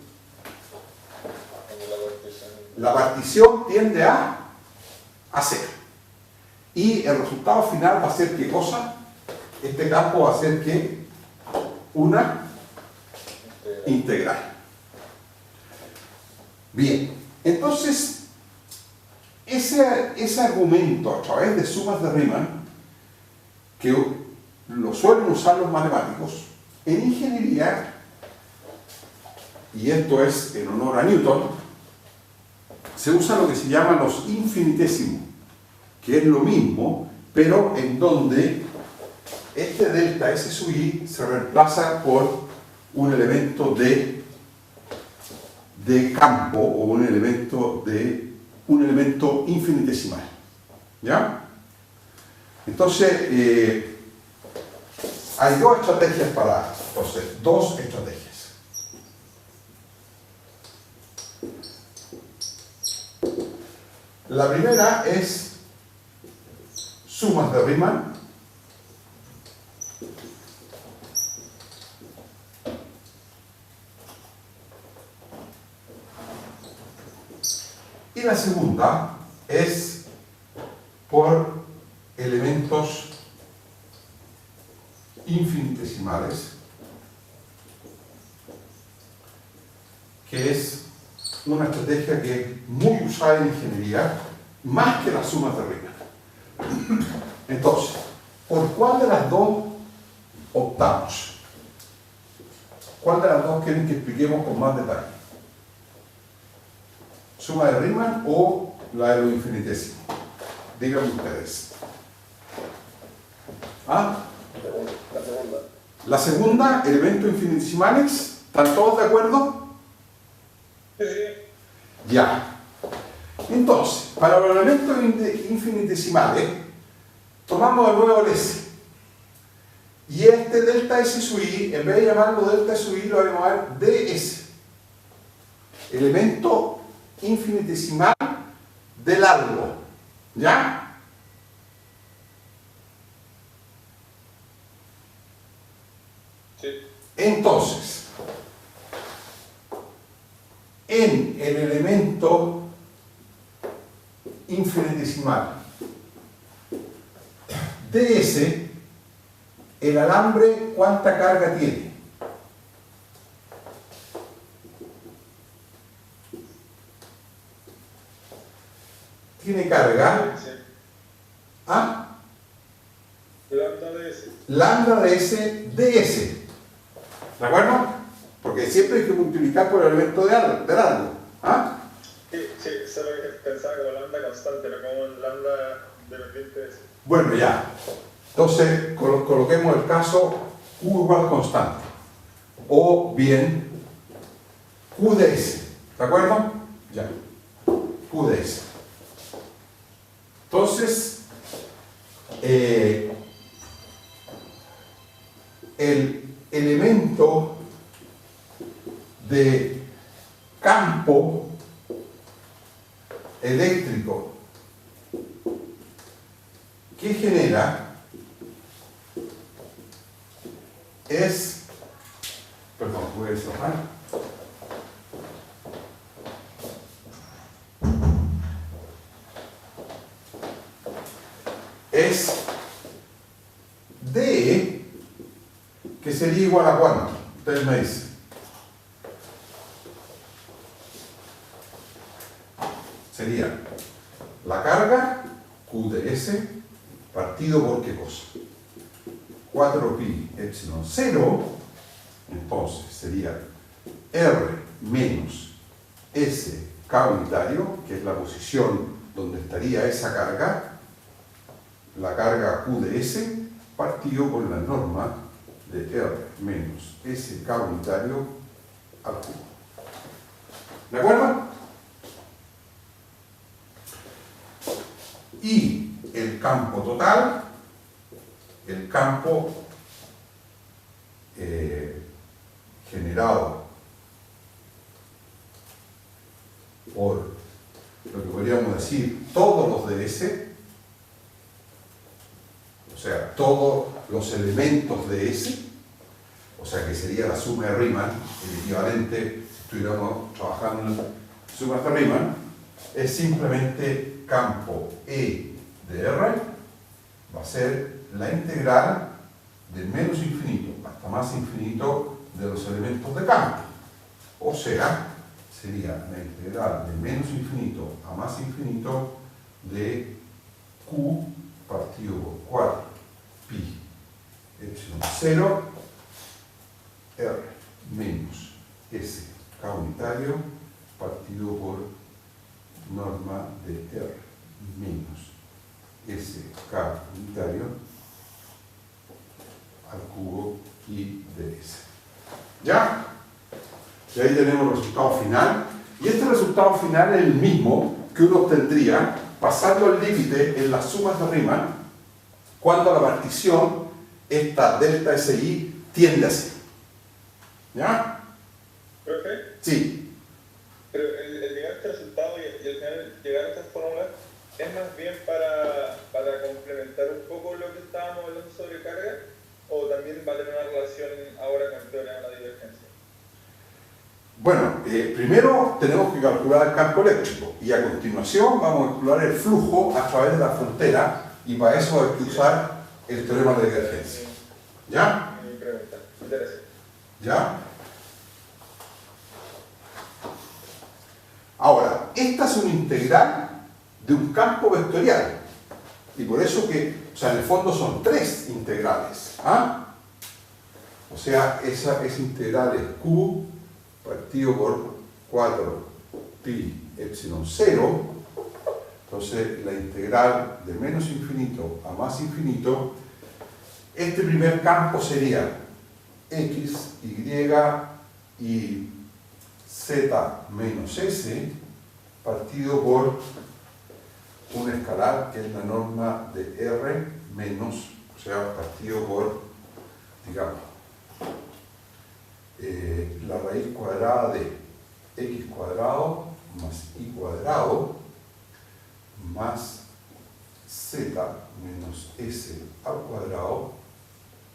La partición tiende a cero. Y el resultado final va a ser ¿qué cosa? Este campo va a ser ¿qué? Una integral. Bien, entonces ese argumento a través de sumas de Riemann, que lo suelen usar los matemáticos, en ingeniería, y esto es en honor a Newton, se usa lo que se llama los infinitesimos, que es lo mismo, pero en donde este delta S sub i se reemplaza por un elemento de campo o un elemento infinitesimal. ¿Ya? Entonces, hay dos estrategias para, entonces, dos estrategias. La primera es sumas de Riemann. Y la segunda es por elementos infinitesimales, que es una estrategia que es muy usada en ingeniería, más que las sumas de Riemann. Entonces, ¿por cuál de las dos optamos? ¿Cuál de las dos quieren que expliquemos con más detalle? ¿Suma de Riemann o la de los infinitesimos? Díganme ustedes. ¿Ah? La segunda. La segunda, elementos infinitesimales. ¿Están todos de acuerdo? Sí. Ya. Entonces, para los elementos infinitesimales, tomamos de nuevo el S. Y este delta S sub i, en vez de llamarlo delta sub i, lo vamos a llamar ds. Elemento infinitesimal de largo. ¿Ya? Sí. Entonces, en el elemento infinitesimal ds, el alambre, ¿cuánta carga tiene? Tiene carga. ¿Ah? Lambda de S. Lambda de S ds. ¿De acuerdo? Porque siempre hay que multiplicar por el elemento de algo. ¿Ah? Sí, solo que pensaba como lambda constante, no como lambda dependiente de S. Bueno, ya. Entonces, coloquemos el caso Q igual constante. O bien Q de S. ¿De acuerdo? Ya. Q de S. Entonces, el elemento de campo eléctrico que genera es, perdón, voy a cerrar. Es D, que sería igual a cuánto. Ustedes me dicen. Sería la carga Q de S partido por qué cosa. 4pi epsilon 0, entonces sería R menos S K unitario, que es la posición donde estaría esa carga, la carga Q de S, partido por la norma de R menos SK unitario al cubo. ¿De acuerdo? Y el campo total, el campo generado por lo que podríamos decir todos los de S, o sea, todos los elementos de S, o sea que sería la suma de Riemann, el equivalente, si estuviéramos trabajando en sumas de Riemann, es simplemente campo E de R, va a ser la integral de menos infinito hasta más infinito de los elementos de campo. O sea, sería la integral de menos infinito a más infinito de Q partido por 4 pi epsilon 0 R menos S K unitario partido por norma de R menos S K unitario al cubo pi de S. ¿Ya? Y ahí tenemos el resultado final. Y este resultado final es el mismo que uno obtendría pasando el límite en las sumas de Riemann cuando la partición, esta delta SI, tiende a ser. ¿Ya? ¿Profe? Sí. Pero el llegar a este resultado y al final llegar a estas fórmulas es más bien para complementar un poco lo que estábamos hablando sobre carga, o también va a tener una relación ahora con el teorema de la divergencia. Bueno, primero tenemos que calcular el campo eléctrico y a continuación vamos a calcular el flujo a través de la frontera y para eso hay que usar el teorema de divergencia. ¿Ya? Mi pregunta, interesante. ¿Ya? Ahora, esta es una integral de un campo vectorial y por eso que, o sea, en el fondo son tres integrales. ¿Ah? O sea, esa integral es Q partido por 4 pi epsilon 0. Entonces, la integral de menos infinito a más infinito, este primer campo sería x, y y z menos s partido por un escalar que es la norma de r menos, o sea, partido por, digamos, la raíz cuadrada de x cuadrado más y cuadrado más z menos s al cuadrado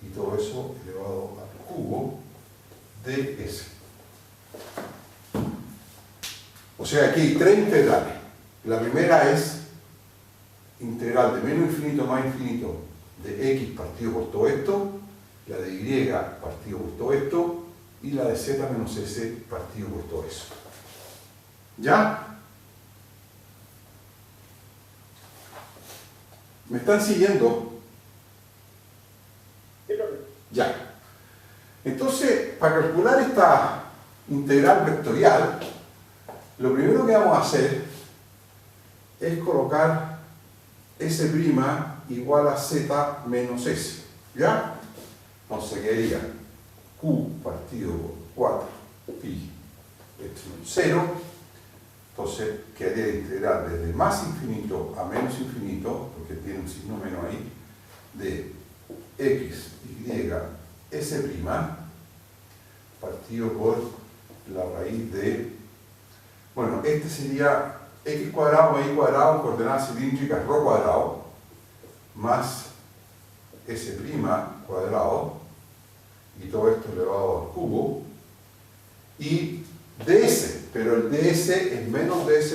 y todo eso elevado al cubo de S. O sea, aquí hay tres integrales. La primera es integral de menos infinito más infinito de x partido por todo esto, la de y partido por todo esto, y la de z menos s partido por todo eso. ¿Ya? ¿Me están siguiendo? Ya. Entonces, para calcular esta integral vectorial, lo primero que vamos a hacer es colocar S' igual a Z menos S. ¿Ya? Entonces quedaría Q partido por 4 pi epsilon 0. Entonces quedaría la integral desde más infinito a menos infinito, porque tiene un signo menos ahí, de x, y, S' partido por la raíz de, bueno, este sería x cuadrado más y cuadrado, coordenadas cilíndricas rho cuadrado, más S' cuadrado, y todo esto elevado al cubo, y ds, pero el ds es menos ds'.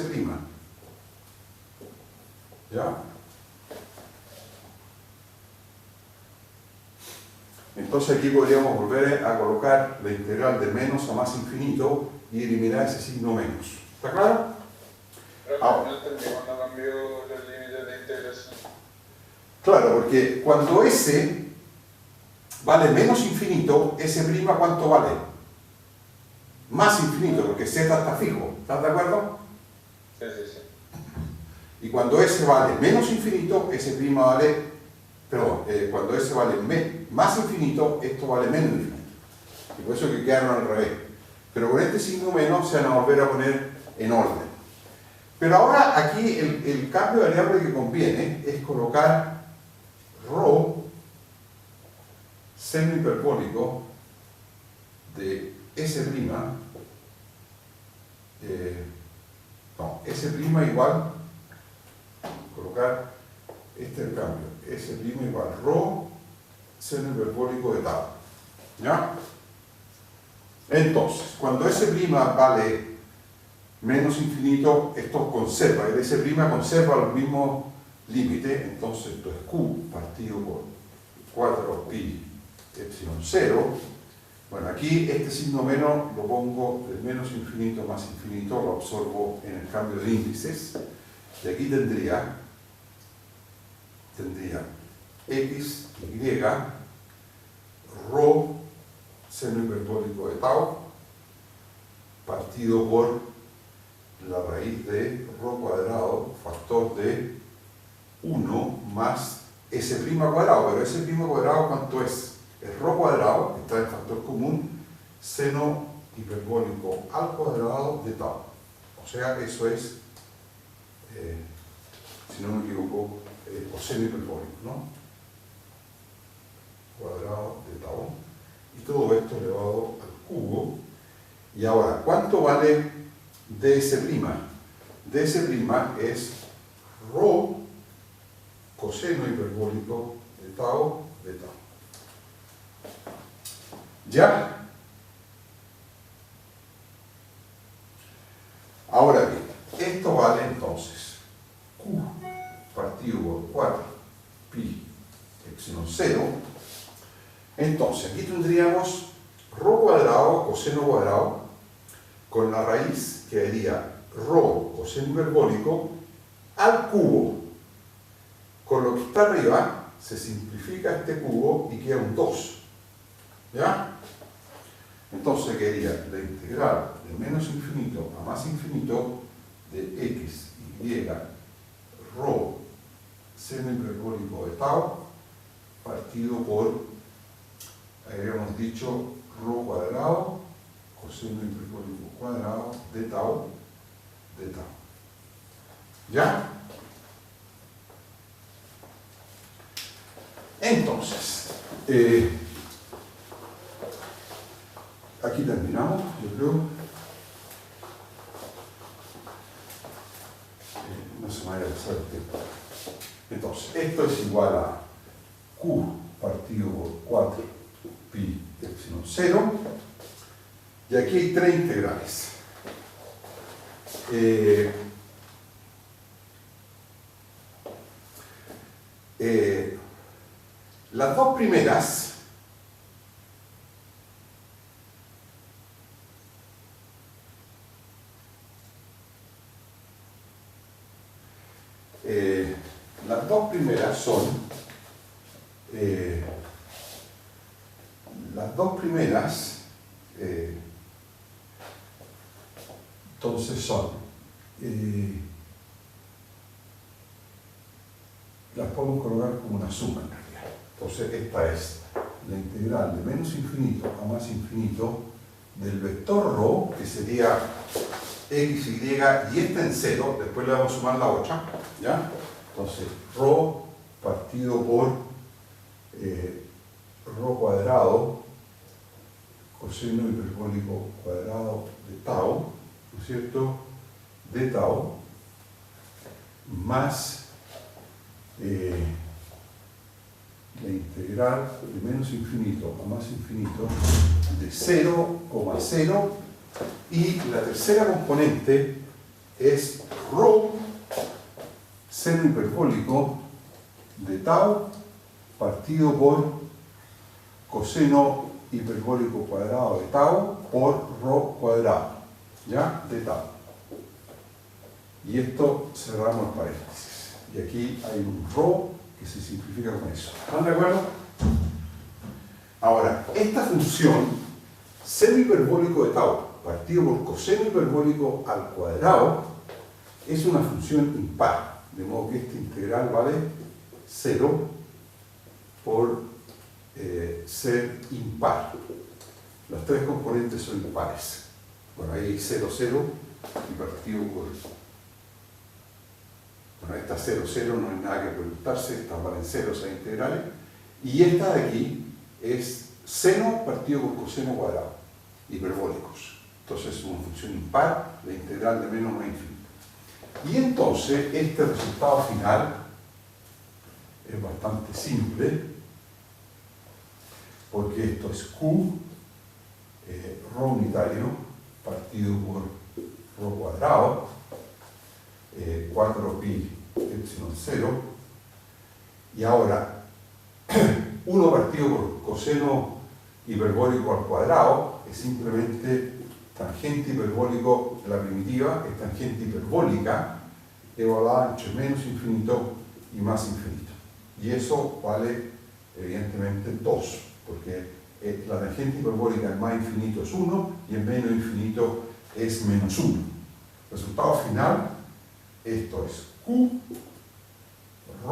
¿Ya? Entonces aquí podríamos volver a colocar la integral de menos a más infinito y eliminar ese signo menos. ¿Está claro? No entendí cuando cambió los límites de integración. Claro, porque cuando S vale menos infinito, S' ¿cuánto vale? Más infinito, porque Z está fijo. ¿Estás de acuerdo? Sí, sí, sí. Y cuando S vale menos infinito, S' vale, perdón, cuando S vale más infinito, esto vale menos infinito. Y por eso que quedaron al revés. Pero con este signo menos se van a volver a poner en orden. Pero ahora aquí el cambio de variable que conviene es colocar ρ seno hiperbólico de S', S' igual, colocar este es el cambio, S' igual ρ seno hiperbólico de tau. ¿Ya? Entonces, cuando S' vale menos infinito, esto conserva, el S' conserva el mismo límite, entonces esto es Q partido por 4 pi epsilon 0. Bueno, aquí este signo menos lo pongo del menos infinito más infinito, lo absorbo en el cambio de índices, y aquí tendría x, y, ρ seno hiperbólico de tau partido por la raíz de ρ cuadrado factor de 1 más S' cuadrado, pero S' cuadrado ¿cuánto es? Es ρ cuadrado, que está en factor común, seno hiperbólico al cuadrado de tau. O sea, eso es, si no me equivoco, coseno hiperbólico, ¿no? Cuadrado de tau. Y todo esto elevado al cubo. Y ahora, ¿cuánto vale ds'? ds' es ρ coseno hiperbólico de tau de tau. ¿Ya? Ahora bien, esto vale entonces Q partido por 4 pi epsilon 0. Entonces, aquí tendríamos ρ cuadrado coseno cuadrado con la raíz que sería ρ coseno hiperbólico al cubo. Con lo que está arriba se simplifica este cubo y queda un 2. ¿Ya? Entonces quedaría la integral de menos infinito a más infinito de x, y, ρ seno hiperbólico de tau partido por, habíamos dicho, ρ cuadrado coseno hiperbólico cuadrado de tau de tau. ¿Ya? Entonces, aquí terminamos, yo creo. No se me vaya a pasar el tiempo. Entonces, esto es igual a Q partido partido por 4 pi epsilon 0. Y aquí hay 3 integrales. Las dos primeras son entonces son las podemos colocar como una suma en realidad. Entonces esta es la integral de menos infinito a más infinito del vector ρ, que sería x, y, y esta en 0, después le vamos a sumar la otra, ¿ya? Entonces ρ partido por ρ cuadrado coseno hiperbólico cuadrado de tau, ¿no es cierto?, de tau, más la integral de menos infinito a más infinito de 0,0, y la tercera componente es ρ seno hiperbólico de tau partido por coseno hiperbólico cuadrado de tau por ρ cuadrado, ¿ya?, de tau. Y esto cerramos el paréntesis. Y aquí hay un ρ que se simplifica con eso. ¿Están de acuerdo? Ahora, esta función seno hiperbólico de tau partido por coseno hiperbólico al cuadrado es una función impar, de modo que esta integral vale 0 por ser impar. Las tres componentes son impares. Bueno, ahí hay 0, 0 y partido por... Bueno, esta 0, 0 no hay nada que preguntarse, estas valen 0 esas integrales. Y esta de aquí es seno partido por coseno cuadrado, hiperbólicos. Entonces es una función impar, la integral de menos a infinito. Y entonces este resultado final es bastante simple, porque esto es Q, ρ unitario, partido por ρ cuadrado, 4 pi epsilon 0, y ahora 1 partido por coseno hiperbólico al cuadrado es simplemente tangente hiperbólico de la primitiva, es tangente hiperbólica evaluada entre menos infinito y más infinito. Y eso vale evidentemente 2, porque la tangente hiperbólica en más infinito es 1 y en menos infinito es menos 1. Resultado final, esto es Q ρ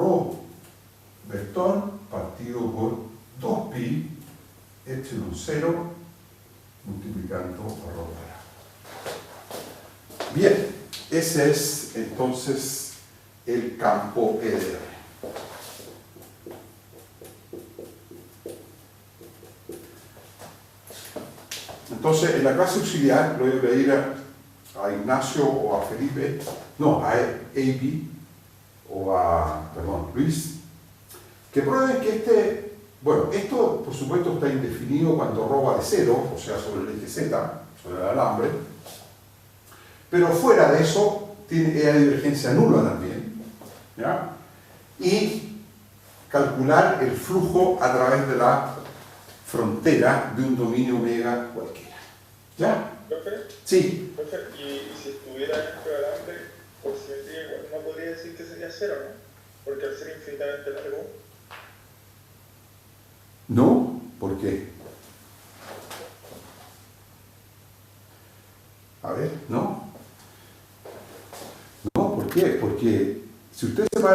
vector partido por 2pi epsilon 0 multiplicando por ρ cuadrado. Bien, ese es entonces el campo EDR. Entonces, en la clase auxiliar le voy a pedir a Ignacio o a Felipe, no, a AB o a, perdón, Luis, que prueben que bueno, esto por supuesto está indefinido cuando ρ vale 0, o sea, sobre el eje Z, sobre el alambre, pero fuera de eso tiene divergencia nula también, ¿ya? Y calcular el flujo a través de la frontera de un dominio omega cualquiera. ¿Ya? ¿Profe? Sí. Profe, y si estuviera en este alambre, por simetría, no podría decir que sería 0, ¿no? Porque al ser infinitamente largo. No, ¿por qué? A ver, ¿no? No, ¿por qué? Porque si usted se va